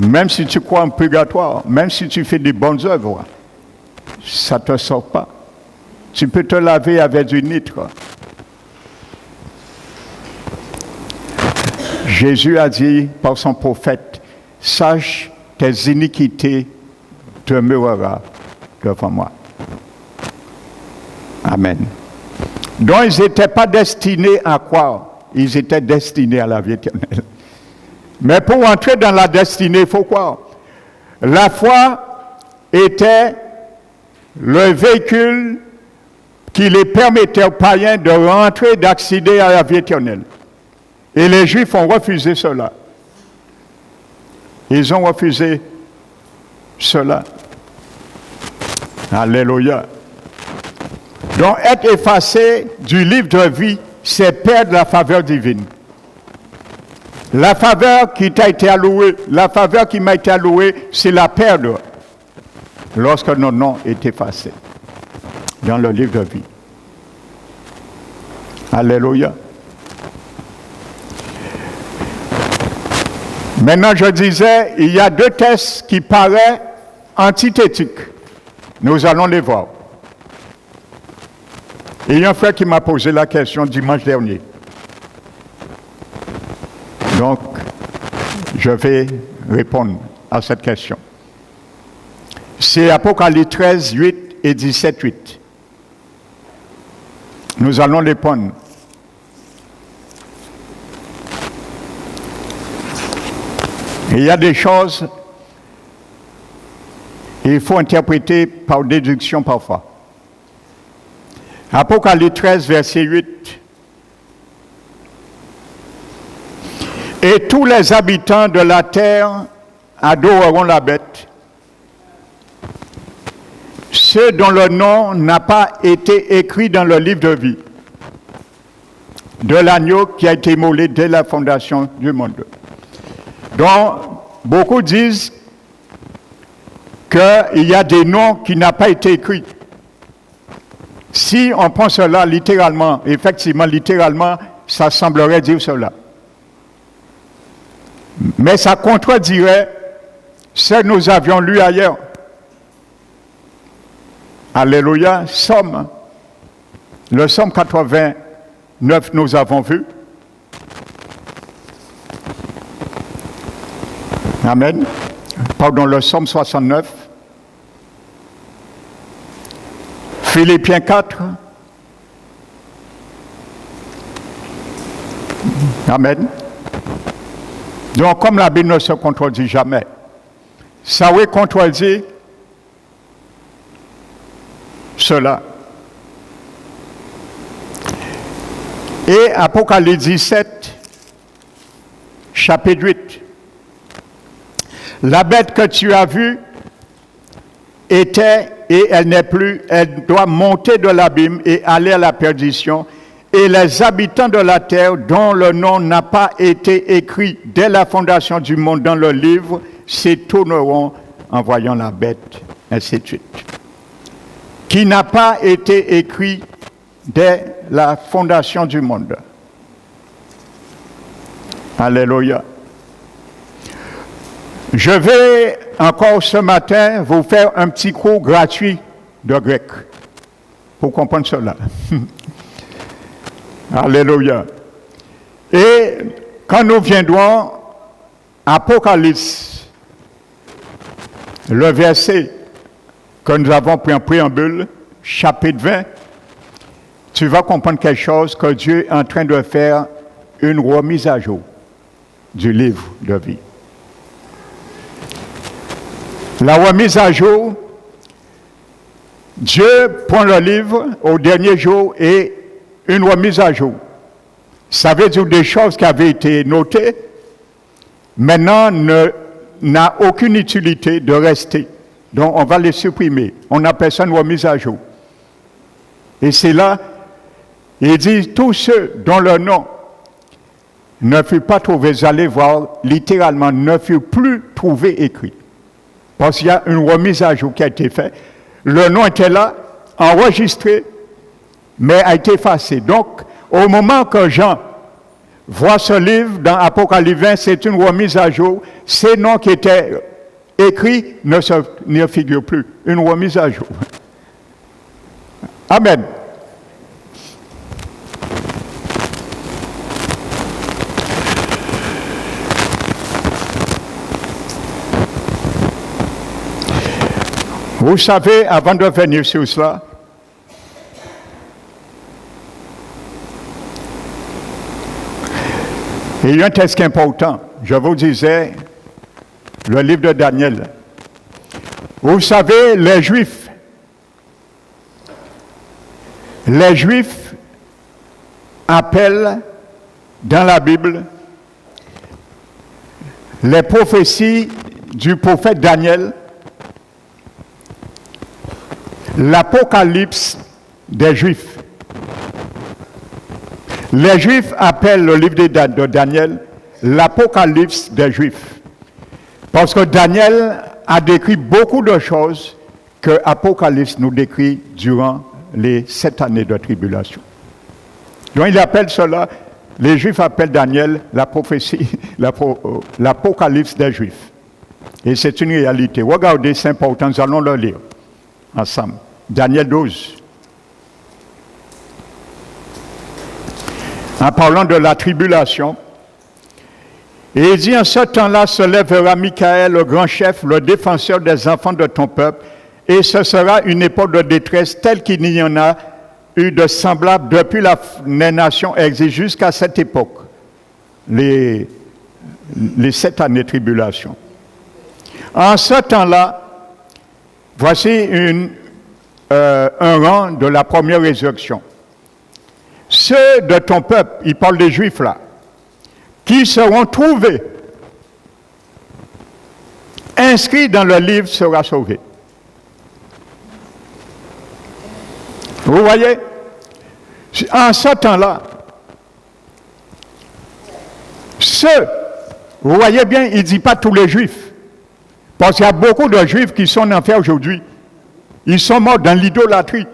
Même si tu crois en purgatoire, même si tu fais des bonnes œuvres, ça ne te sort pas. Tu peux te laver avec du nitre. Jésus a dit par son prophète, « Sache tes iniquités demeurera devant moi. » Amen. Donc ils n'étaient pas destinés à croire, ils étaient destinés à la vie éternelle. Mais pour entrer dans la destinée, il faut croire. La foi était le véhicule qui les permettait aux païens de rentrer, d'accéder à la vie éternelle. Et les Juifs ont refusé cela. Ils ont refusé cela. Alléluia. Donc, être effacé du livre de vie, c'est perdre la faveur divine. La faveur qui t'a été allouée, la faveur qui m'a été allouée, c'est la perdre lorsque nos noms est effacé dans le livre de vie. Alléluia. Maintenant, je disais, il y a deux textes qui paraissent antithétiques. Nous allons les voir. Il y a un frère qui m'a posé la question dimanche dernier. Donc, je vais répondre à cette question. C'est Apocalypse 13, 8 et 17, 8. Nous allons les prendre. Il y a des choses, il faut interpréter par déduction parfois. Apocalypse 13, verset 8. Et tous les habitants de la terre adoreront la bête, ceux dont le nom n'a pas été écrit dans le livre de vie, de l'agneau qui a été immolé dès la fondation du monde. Donc, beaucoup disent qu'il y a des noms qui n'ont pas été écrits. Si on prend cela littéralement, effectivement, littéralement, ça semblerait dire cela. Mais ça contredirait ce que nous avions lu ailleurs. Alléluia, Somme. Le Somme 89, nous avons vu. Amen. Pardon, le Somme 69. Philippiens 4. Amen. Donc, comme la Bible ne se contredit jamais, ça oui contredit cela. Et Apocalypse 17, chapitre 8. La bête que tu as vue était, et elle n'est plus, elle doit monter de l'abîme et aller à la perdition. Et les habitants de la terre, dont le nom n'a pas été écrit dès la fondation du monde dans le livre, s'étonneront en voyant la bête, ainsi de suite. Qui n'a pas été écrit dès la fondation du monde. Alléluia. Je vais encore ce matin vous faire un petit cours gratuit de grec pour comprendre cela. Alléluia. Et quand nous viendrons à Apocalypse, le verset que nous avons pris en préambule, chapitre 20, tu vas comprendre quelque chose que Dieu est en train de faire, une remise à jour du livre de vie. La remise à jour, Dieu prend le livre au dernier jour et une remise à jour. Ça veut dire des choses qui avaient été notées, maintenant n'a aucune utilité de rester. Donc on va les supprimer. On appelle ça une remise à jour. Et c'est là, il dit, tous ceux dont le nom ne fut pas trouvé, vous allez voir, littéralement, ne fut plus trouvé écrit. Parce qu'il y a une remise à jour qui a été faite. Le nom était là, enregistré, mais a été effacé. Donc, au moment que Jean voit ce livre dans Apocalypse 20, c'est une remise à jour. Ces noms qui étaient écrits ne figurent plus. Une remise à jour. Amen. Vous savez, avant de venir sur cela, il y a un texte important. Je vous disais, le livre de Daniel. Vous savez, les Juifs appellent dans la Bible les prophéties du prophète Daniel l'Apocalypse des Juifs. Les Juifs appellent le livre de Daniel l'Apocalypse des Juifs. Parce que Daniel a décrit beaucoup de choses que Apocalypse nous décrit durant les 7 années de tribulation. Donc il appelle cela, les Juifs appellent Daniel la prophétie, l'Apocalypse des Juifs. Et c'est une réalité. Regardez, c'est important, nous allons le lire ensemble. Daniel 12. En parlant de la tribulation, et il dit, en ce temps-là se lèvera Michael, le grand chef, le défenseur des enfants de ton peuple, et ce sera une époque de détresse telle qu'il n'y en a eu de semblable depuis les nations exilées jusqu'à cette époque, les 7 années de tribulation. En ce temps-là, voici un rang de la première résurrection. Ceux de ton peuple, il parle des Juifs là, qui seront trouvés, inscrits dans le livre, sera sauvé. Vous voyez, en ce temps-là, ceux, vous voyez bien, il ne dit pas tous les Juifs, parce qu'il y a beaucoup de Juifs qui sont en enfer aujourd'hui. Ils sont morts dans l'idolâtrie.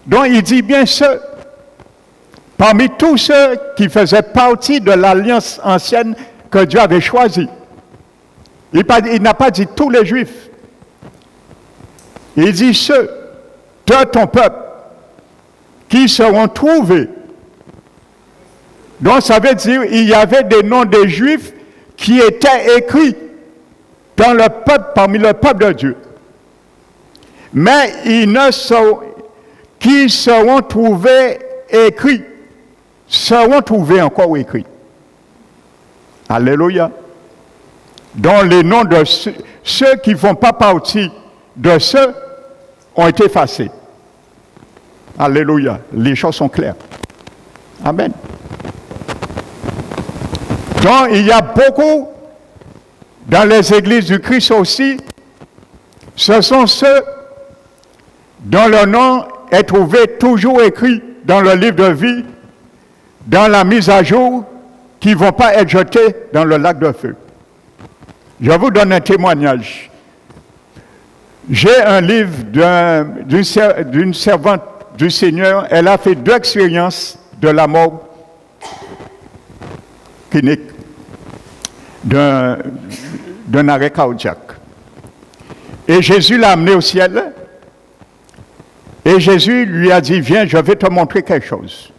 Donc il dit bien ceux, parmi tous ceux qui faisaient partie de l'alliance ancienne que Dieu avait choisie. Il n'a pas dit tous les Juifs. Il dit ceux de ton peuple qui seront trouvés. Donc ça veut dire qu'il y avait des noms des Juifs qui étaient écrits dans le peuple, parmi le peuple de Dieu. Mais qui seront trouvés écrits, seront trouvés encore écrits. Alléluia. Dont les noms de ceux qui ne font pas partie de ceux ont été effacés. Alléluia. Les choses sont claires. Amen. Donc il y a beaucoup dans les églises du Christ aussi, ce sont ceux dont le nom est trouvé toujours écrit dans le livre de vie, dans la mise à jour, qui ne vont pas être jetés dans le lac de feu. Je vous donne un témoignage. J'ai un livre d'une servante du Seigneur. Elle a fait 2 expériences de la mort clinique d'un arrêt cardiaque. Et Jésus l'a amené au ciel. Et Jésus lui a dit, viens, je vais te montrer quelque chose.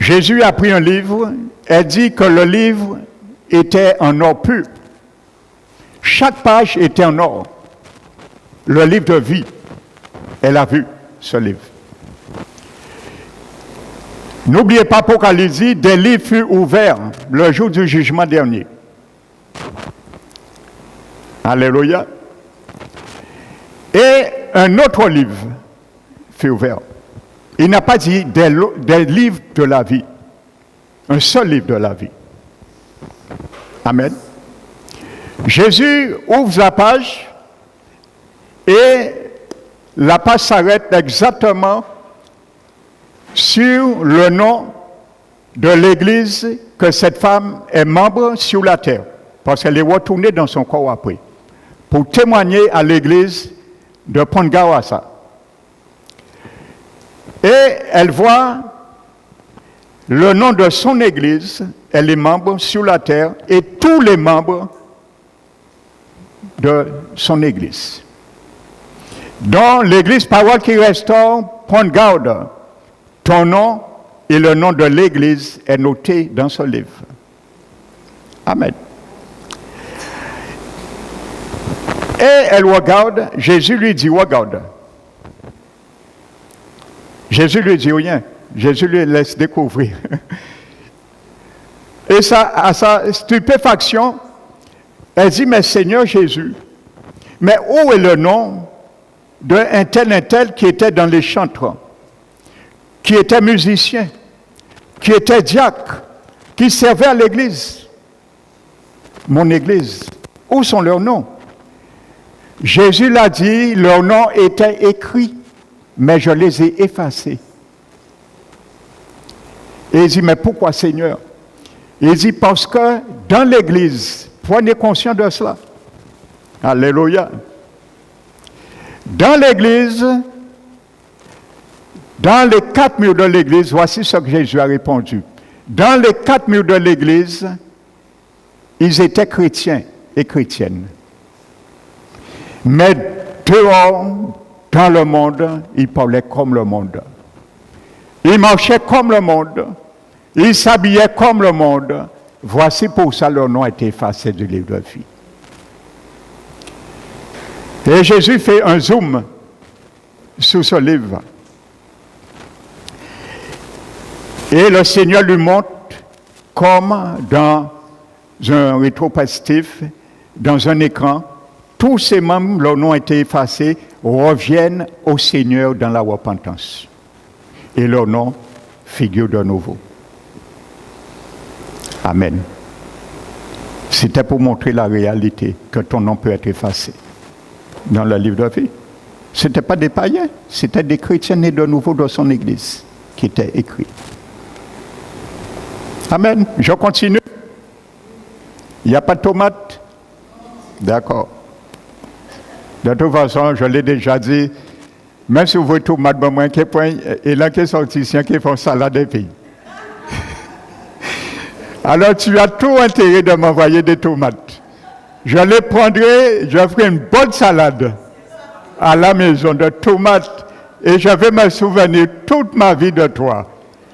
Jésus a pris un livre, elle dit que le livre était en or pur. Chaque page était en or. Le livre de vie. Elle a vu ce livre. N'oubliez pas Apocalypse dit, des livres furent ouverts le jour du jugement dernier. Alléluia. Et un autre livre fut ouvert. Il n'a pas dit des livres de la vie. Un seul livre de la vie. Amen. Jésus ouvre la page et la page s'arrête exactement sur le nom de l'Église que cette femme est membre sur la terre. Parce qu'elle est retournée dans son corps après. Pour témoigner à l'Église de prendre garde à ça. Et elle voit le nom de son église, et les membres sur la terre, et tous les membres de son église. Dans l'église Parole qui restaure, prendre garde. Ton nom et le nom de l'église est noté dans ce livre. Amen. Et elle regarde, Jésus lui dit, regarde. Jésus lui dit rien. Jésus lui laisse découvrir. Et ça, à sa stupéfaction, elle dit, mais Seigneur Jésus, mais où est le nom d'un tel qui était dans les chantres, qui était musicien, qui était diacre, qui servait à l'église? Mon église, où sont leurs noms? Jésus l'a dit, leurs noms étaient écrits, mais je les ai effacés. Et il dit, mais pourquoi Seigneur? Il dit, parce que dans l'église, prenez conscience de cela. Alléluia. Dans l'église, dans les 4 murs de l'église, voici ce que Jésus a répondu. Dans les 4 murs de l'église, ils étaient chrétiens et chrétiennes. Mais dehors, dans le monde, ils parlaient comme le monde. Ils marchaient comme le monde. Ils s'habillaient comme le monde. Voici pour ça leur nom a été effacé du livre de vie. Et Jésus fait un zoom sur ce livre. Et le Seigneur lui montre comme dans un rétrospectif, dans un écran, tous ces membres, leur nom a été effacé, reviennent au Seigneur dans la repentance. Et leur nom figure de nouveau. Amen. C'était pour montrer la réalité que ton nom peut être effacé dans le livre de vie. Ce n'était pas des païens, c'était des chrétiens nés de nouveau dans son église qui étaient écrits. Amen. Je continue. Il n'y a pas de tomates? D'accord. De toute façon, je l'ai déjà dit, même si vous voulez tomates, et là qui est sorti, qui font salade et puis. Alors tu as tout intérêt de m'envoyer des tomates. Je les prendrai, je ferai une bonne salade à la maison de tomates et je vais me souvenir toute ma vie de toi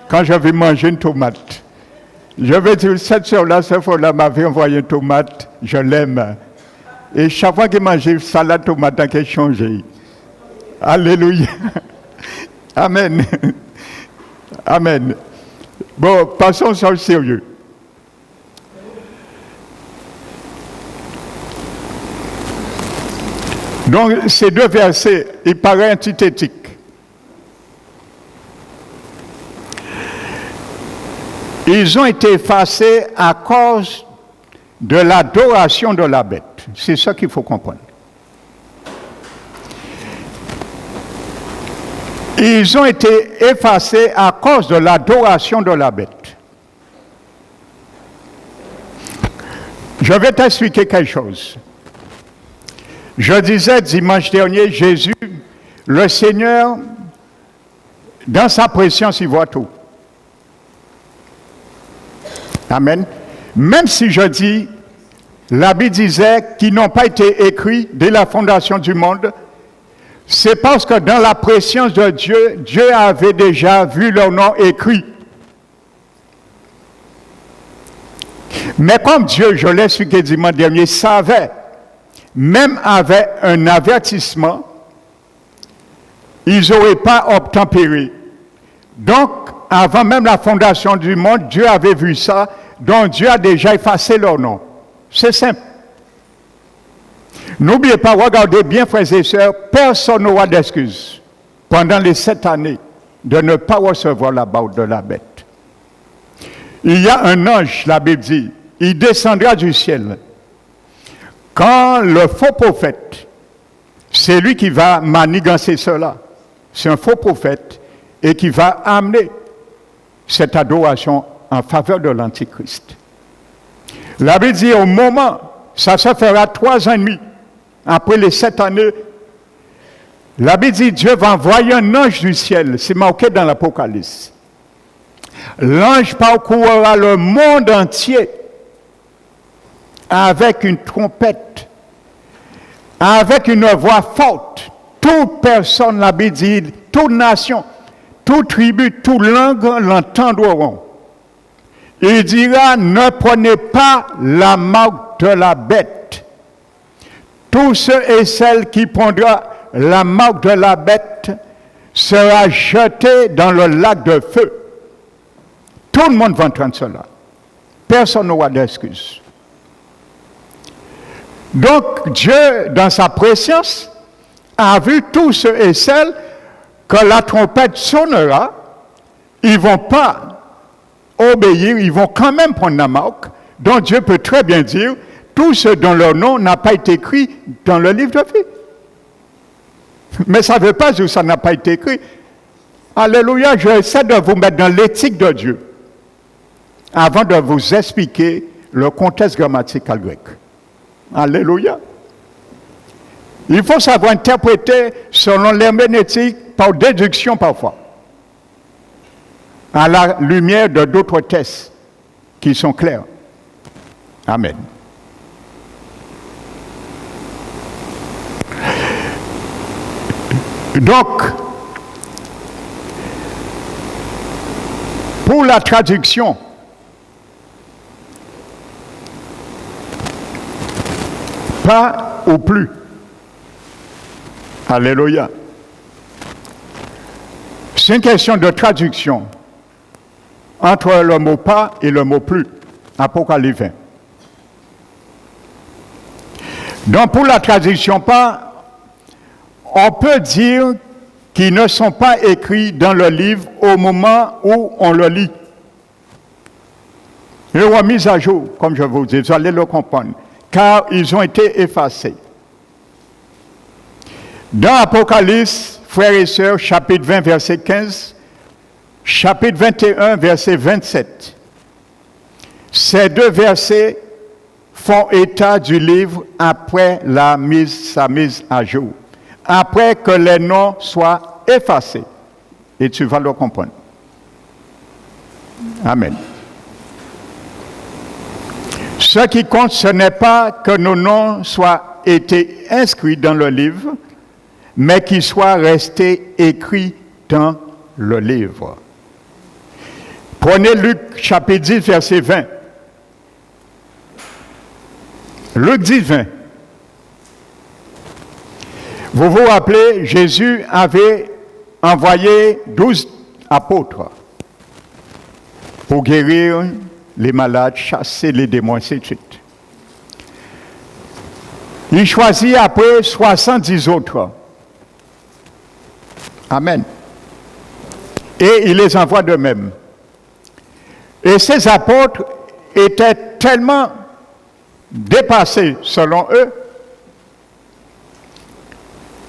quand je vais manger une tomate. Je vais dire, cette soeur-là m'avait envoyé une tomate, je l'aime. Et chaque fois qu'il mangeait salade tomate, il a changé. Alléluia. Amen. Amen. Bon, passons sur le sérieux. Donc, ces deux versets, ils paraissent antithétiques. Ils ont été effacés à cause de l'adoration de la bête. C'est ça qu'il faut comprendre. Ils ont été effacés à cause de l'adoration de la bête. Je vais t'expliquer quelque chose. Je disais dimanche dernier, Jésus, le Seigneur, dans sa préscience, il voit tout. Amen. Même si je dis, la Bible disait qu'ils n'ont pas été écrits dès la fondation du monde, c'est parce que dans la préscience de Dieu, Dieu avait déjà vu leur nom écrit. Mais comme Dieu, je l'ai expliqué dimanche dernier, savait, même avec un avertissement, ils n'auraient pas obtempéré. Donc, avant même la fondation du monde, Dieu avait vu ça, donc Dieu a déjà effacé leur nom. C'est simple. N'oubliez pas, regardez bien, frères et sœurs, personne n'aura d'excuse pendant les 7 années de ne pas recevoir la bâute de la bête. Il y a un ange, la Bible dit, il descendra du ciel. Quand le faux prophète, c'est lui qui va manigancer cela, c'est un faux prophète, et qui va amener cette adoration en faveur de l'Antichrist. La Bible dit au moment, ça se fera 3 ans et demi, après les 7 années, La Bible dit Dieu va envoyer un ange du ciel, c'est marqué dans l'Apocalypse. L'ange parcourra le monde entier avec une trompette, avec une voix forte. Toute personne, la Bible dit, toute nation, toute tribu, toute langue l'entendront. Il dira, ne prenez pas la marque de la bête. Tous ceux et celles qui prendront la marque de la bête sera jeté dans le lac de feu. Tout le monde va entendre cela. Personne n'aura d'excuse. Donc, Dieu, dans sa préscience, a vu tous ceux et celles que la trompette sonnera, ils ne vont pas obéir, ils vont quand même prendre la marque. Donc, Dieu peut très bien dire, tous ceux dont leur nom n'a pas été écrit dans le livre de vie. Mais ça ne veut pas dire que ça n'a pas été écrit. Alléluia, j'essaie de vous mettre dans l'éthique de Dieu avant de vous expliquer le contexte grammatical grec. Alléluia. Il faut savoir interpréter selon l'herméneutique par déduction parfois, à la lumière de d'autres textes qui sont clairs. Amen. Donc, pour la traduction, pas ou plus. Alléluia. C'est une question de traduction entre le mot pas et le mot plus. Apocalypse 20. Donc pour la traduction pas, on peut dire qu'ils ne sont pas écrits dans le livre au moment où on le lit. Ils sont mis à jour, comme je vous dis, vous allez le comprendre, car ils ont été effacés. Dans Apocalypse, frères et sœurs, chapitre 20, verset 15, chapitre 21, verset 27, ces deux versets font état du livre après sa mise à jour, après que les noms soient effacés. Et tu vas le comprendre. Amen. Ce qui compte, ce n'est pas que nos noms soient été inscrits dans le livre, mais qu'ils soient restés écrits dans le livre. Prenez Luc chapitre 10, verset 20. Luc 10, 20. Vous vous rappelez, Jésus avait envoyé 12 apôtres pour guérir les malades, chasser les démons, ainsi de suite. Il choisit après 70 autres. Amen. Et il les envoie de même. Et ces apôtres étaient tellement dépassés, selon eux.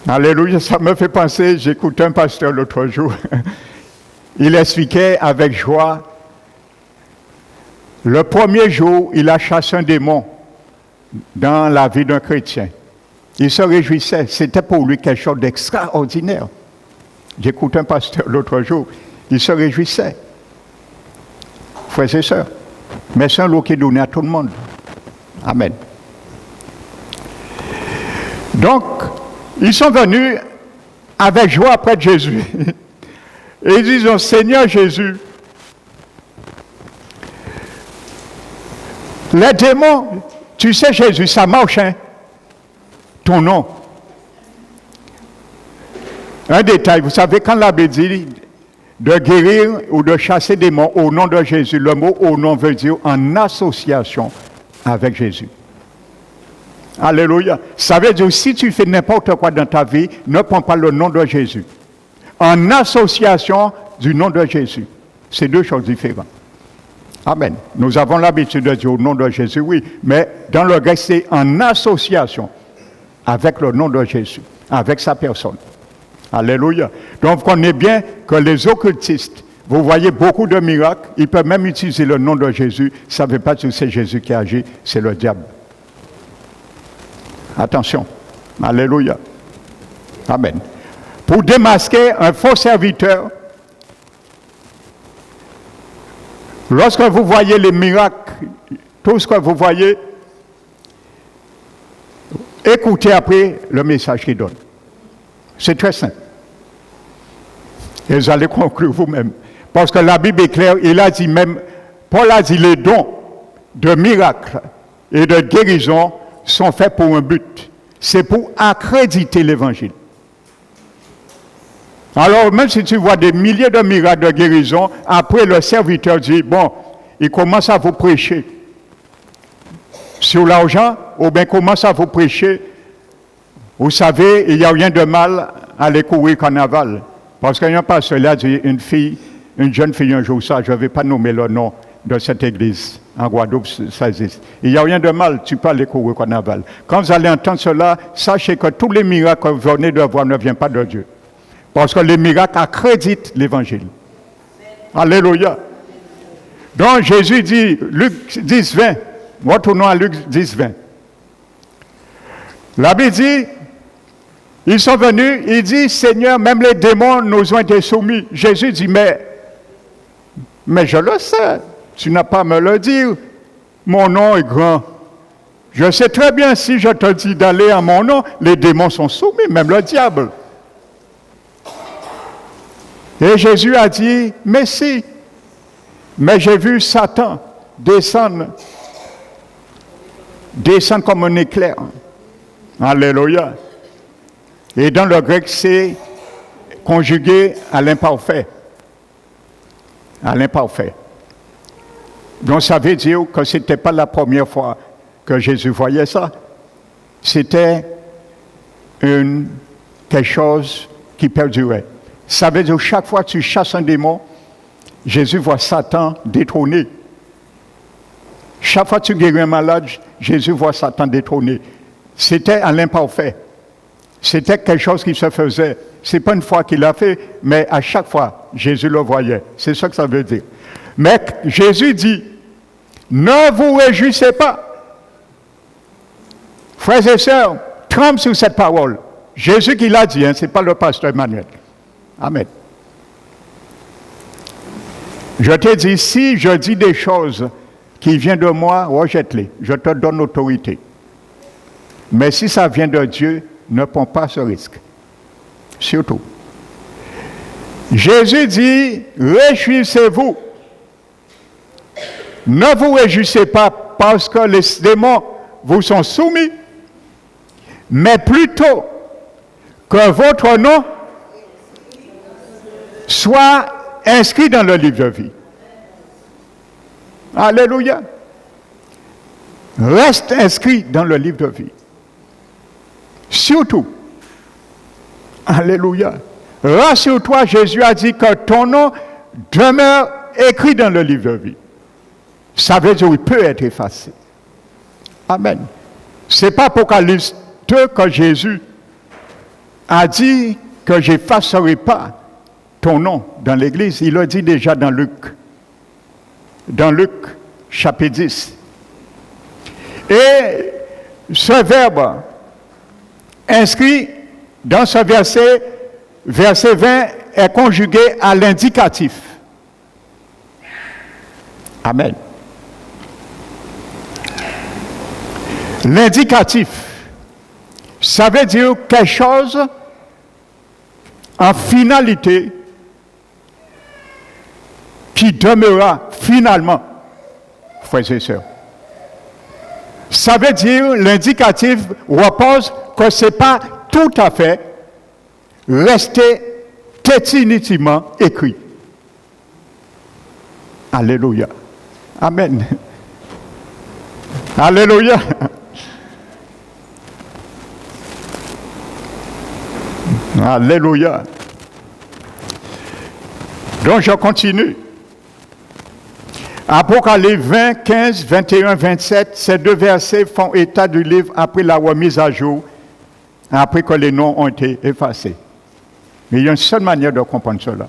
Alléluia, ça me fait penser, j'écoutais un pasteur l'autre jour. Il expliquait avec joie, le premier jour, il a chassé un démon dans la vie d'un chrétien. Il se réjouissait, c'était pour lui quelque chose d'extraordinaire. J'écoutais un pasteur l'autre jour, il se réjouissait. Frères et sœurs, mais c'est un lot qui est donné à tout le monde. Amen. Donc, ils sont venus avec joie près de Jésus. Et ils disent, Seigneur Jésus, les démons, tu sais Jésus, ça marche, hein? Ton nom. Un détail, vous savez, quand la Bible dit de guérir ou de chasser des démons au nom de Jésus, le mot au nom veut dire en association avec Jésus. Alléluia. Ça veut dire, si tu fais n'importe quoi dans ta vie, ne prends pas le nom de Jésus. En association du nom de Jésus. C'est deux choses différentes. Amen. Nous avons l'habitude de dire au nom de Jésus, oui, mais dans le grec, c'est en association avec le nom de Jésus, avec sa personne. Alléluia. Donc, on connaît bien que les occultistes, vous voyez beaucoup de miracles, ils peuvent même utiliser le nom de Jésus, ça ne veut pas dire que c'est Jésus qui agit, c'est le diable. Attention. Alléluia. Amen. pour démasquer un faux serviteur. Lorsque vous voyez les miracles, tout ce que vous voyez, écoutez après le message qu'il donne. C'est très simple. Et vous allez conclure vous-même. Parce que la Bible est claire, il a dit même, Paul a dit les dons de miracles et de guérison sont faits pour un but. C'est pour accréditer l'évangile. Alors, même si tu vois des milliers de miracles de guérison, après le serviteur dit, bon, il commence à vous prêcher sur l'argent, ou bien commence à vous prêcher, vous savez, il n'y a rien de mal à aller courir carnaval. Parce qu'il y a un pasteur là, dit une jeune fille un jour, ça, je ne vais pas nommer le nom de cette église, en Guadeloupe, ça existe. Il n'y a rien de mal, tu peux aller courir carnaval. Quand vous allez entendre cela, sachez que tous les miracles que vous venez de voir ne viennent pas de Dieu. Parce que les miracles accréditent l'évangile. Alléluia. Donc Jésus dit, Luc 10, 20, retournons à Luc 10, 20. La Bible dit, ils sont venus, il dit, Seigneur, même les démons nous ont été soumis. Jésus dit, mais je le sais, tu n'as pas à me le dire. Mon nom est grand. Je sais très bien, si je te dis d'aller à mon nom, les démons sont soumis, même le diable. Et Jésus a dit, mais si, mais j'ai vu Satan descendre comme un éclair. Alléluia. Et dans le grec, c'est conjugué à l'imparfait. À l'imparfait. Donc ça veut dire que ce n'était pas la première fois que Jésus voyait ça. C'était quelque chose qui perdurait. Ça veut dire que chaque fois que tu chasses un démon, Jésus voit Satan détrôné. Chaque fois que tu guéris un malade, Jésus voit Satan détrôné. C'était à l'imparfait. C'était quelque chose qui se faisait. Ce n'est pas une fois qu'il l'a fait, mais à chaque fois, Jésus le voyait. C'est ça que ça veut dire. Mais Jésus dit, ne vous réjouissez pas. Frères et sœurs, trempe sur cette parole. Jésus qui l'a dit, hein, ce n'est pas le pasteur Emmanuel. Amen. Je te dis, si je dis des choses qui viennent de moi, rejette-les. Je te donne l'autorité. Mais si ça vient de Dieu, ne prends pas ce risque. Surtout. Jésus dit, réjouissez-vous. Ne vous réjouissez pas parce que les démons vous sont soumis, mais plutôt que votre nom soit inscrit dans le livre de vie. Alléluia. Reste inscrit dans le livre de vie. Surtout. Alléluia. Rassure-toi, Jésus a dit que ton nom demeure écrit dans le livre de vie. Ça veut dire qu'il peut être effacé. Amen. Ce n'est pas Apocalypse 2 que Jésus a dit que je n'effacerai pas ton nom dans l'Église. Il l'a dit déjà dans Luc. Dans Luc, chapitre 10. Et ce verbe inscrit dans ce verset 20, est conjugué à l'indicatif. Amen. L'indicatif, ça veut dire quelque chose en finalité qui demeurera finalement, frères et sœurs. Ça veut dire, l'indicatif repose que ce n'est pas tout à fait resté définitivement écrit. Alléluia. Amen. Alléluia. Alléluia. Donc je continue. Apocalypse 20, 15, 21, 27, ces deux versets font état du livre après la remise à jour, après que les noms ont été effacés. Mais il y a une seule manière de comprendre cela.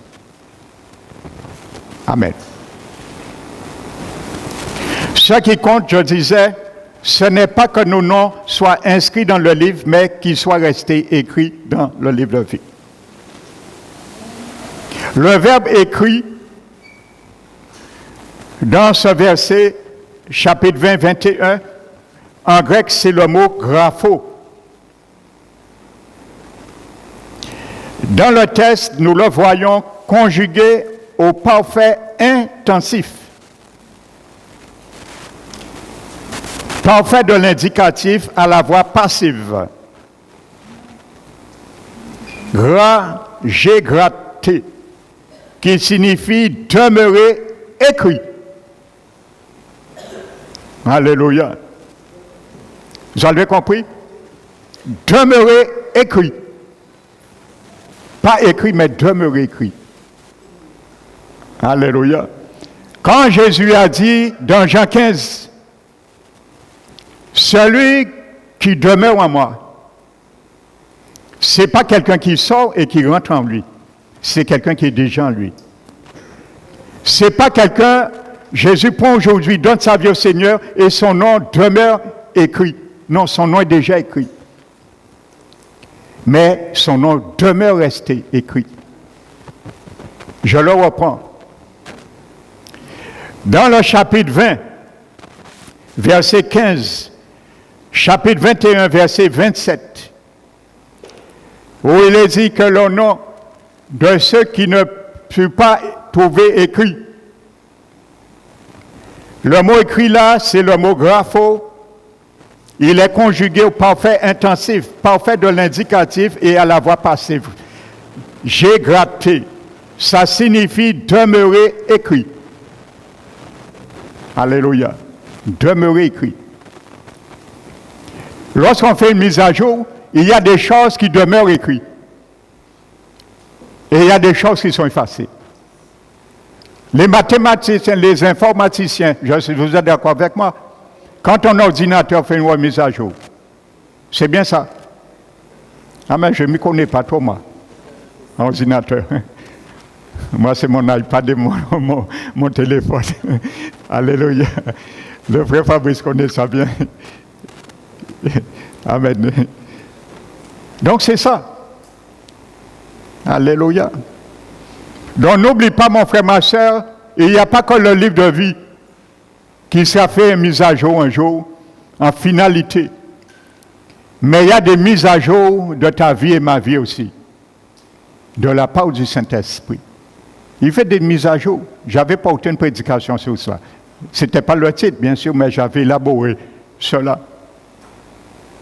Amen. Ce qui compte, je disais, ce n'est pas que nos noms soient inscrits dans le livre, mais qu'ils soient restés écrits dans le livre de vie. Le verbe écrit dans ce verset, chapitre 20, 21, en grec, c'est le mot grapho. Dans le texte, nous le voyons conjugué au parfait intensif. Parfait de l'indicatif à la voix passive. J'ai gratté, qui signifie demeurer écrit. Alléluia. Vous avez compris? Demeurer écrit. Pas écrit, mais demeurer écrit. Alléluia. Quand Jésus a dit dans Jean 15, celui qui demeure en moi, ce n'est pas quelqu'un qui sort et qui rentre en lui. C'est quelqu'un qui est déjà en lui. Ce n'est pas quelqu'un, Jésus prend aujourd'hui, donne sa vie au Seigneur et son nom demeure écrit. Non, son nom est déjà écrit. Mais son nom demeure resté écrit. Je le reprends. Dans le chapitre 20, verset 15, chapitre 21, verset 27, où il est dit que le nom de ceux qui ne furent pas trouvés écrit. Le mot écrit là, c'est le mot grapho. Il est conjugué au parfait intensif, parfait de l'indicatif et à la voix passive. J'ai gratté. Ça signifie demeurer écrit. Alléluia. Demeurer écrit. Lorsqu'on fait une mise à jour, il y a des choses qui demeurent écrites. Et il y a des choses qui sont effacées. Les mathématiciens, les informaticiens, vous êtes d'accord avec moi? Quand ton ordinateur fait une remise à jour, c'est bien ça. Ah mais je ne m'y connais pas trop, moi, ordinateur. Moi, c'est mon iPad et mon téléphone. Alléluia. Le frère Fabrice connaît ça bien. Amen. Donc c'est ça. Alléluia. Donc n'oublie pas, mon frère, ma soeur, il n'y a pas que le livre de vie qui sera fait une mise à jour un jour, en finalité. Mais il y a des mises à jour de ta vie et ma vie aussi, de la part du Saint-Esprit. Il fait des mises à jour. Je n'avais pas aucune prédication sur ça. Ce n'était pas le titre, bien sûr, mais j'avais élaboré cela.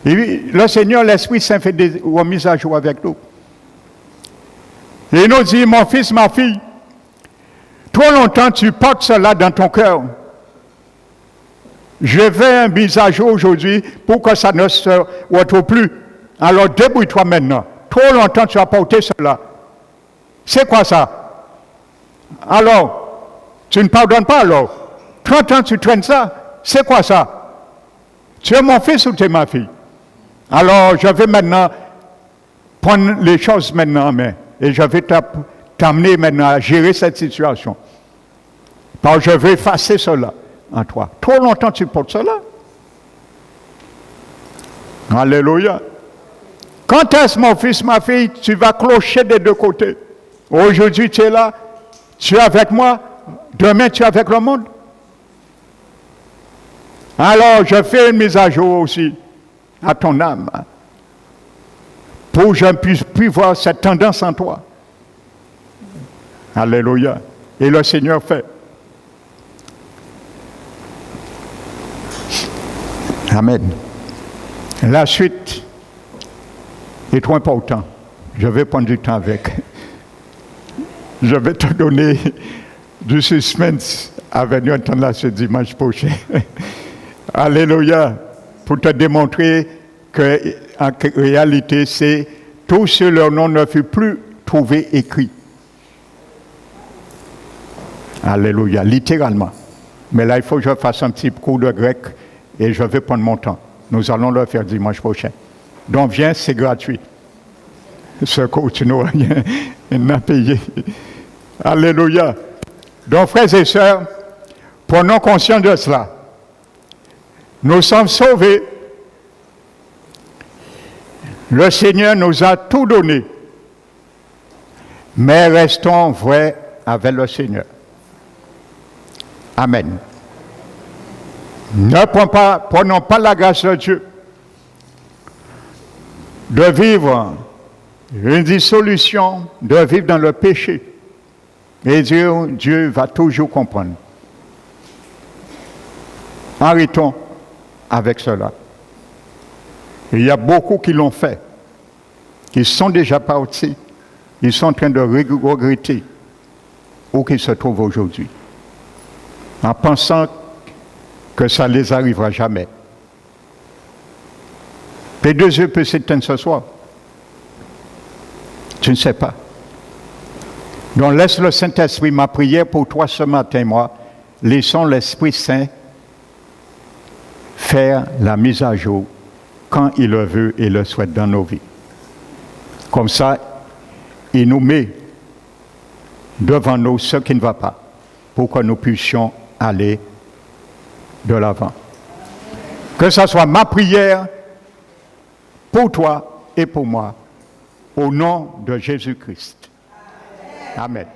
Et le Seigneur, l'Esprit Saint, fait des remises à jour avec nous. Et il nous dit, mon fils, ma fille, trop longtemps tu portes cela dans ton cœur. Je fais un mise à jour aujourd'hui pour que ça ne se retrouve plus. Alors débrouille-toi maintenant. Trop longtemps tu as porté cela. C'est quoi ça? Alors, tu ne pardonnes pas alors. 30 ans tu traînes ça. C'est quoi ça? Tu es mon fils ou tu es ma fille? Alors, je vais maintenant prendre les choses maintenant en main. Et je vais t'amener maintenant à gérer cette situation. Parce que je vais effacer cela en toi. Trop longtemps tu portes cela. Alléluia. Quand est-ce, mon fils, ma fille, tu vas clocher des deux côtés? Aujourd'hui tu es là, tu es avec moi, demain tu es avec le monde. Alors je fais une mise à jour aussi à ton âme, pour que je puisse plus voir cette tendance en toi. Alléluia. Et le Seigneur fait. Amen. La suite est trop importante. Je vais prendre du temps avec. Je vais te donner du suspense à venir entendre là ce dimanche prochain. Alléluia. Pour te démontrer qu'en réalité, c'est tout ce leur nom ne fut plus trouvé écrit. Alléluia, littéralement. Mais là, il faut que je fasse un petit cours de grec et je vais prendre mon temps. Nous allons le faire dimanche prochain. Donc, viens, c'est gratuit. Ce cours, tu n'auras rien à payer. Alléluia. Donc, frères et sœurs, prenons conscience de cela. Nous sommes sauvés. Le Seigneur nous a tout donné. mais restons vrais avec le Seigneur. Amen. Ne prenons pas la grâce de Dieu de vivre une dissolution, de vivre dans le péché. Et Dieu va toujours comprendre. Arrêtons avec cela. Il y a beaucoup qui l'ont fait, qui sont déjà partis, ils sont en train de regretter où ils se trouvent aujourd'hui, en pensant que ça ne les arrivera jamais. Les deux yeux peuvent s'éteindre ce soir. Tu ne sais pas. Donc laisse le Saint-Esprit, ma prière pour toi ce matin, moi, laissons l'Esprit Saint faire la mise à jour quand il le veut et le souhaite dans nos vies. Comme ça, il nous met devant nous ce qui ne va pas pour que nous puissions aller de l'avant. Que ce soit ma prière pour toi et pour moi, au nom de Jésus-Christ. Amen.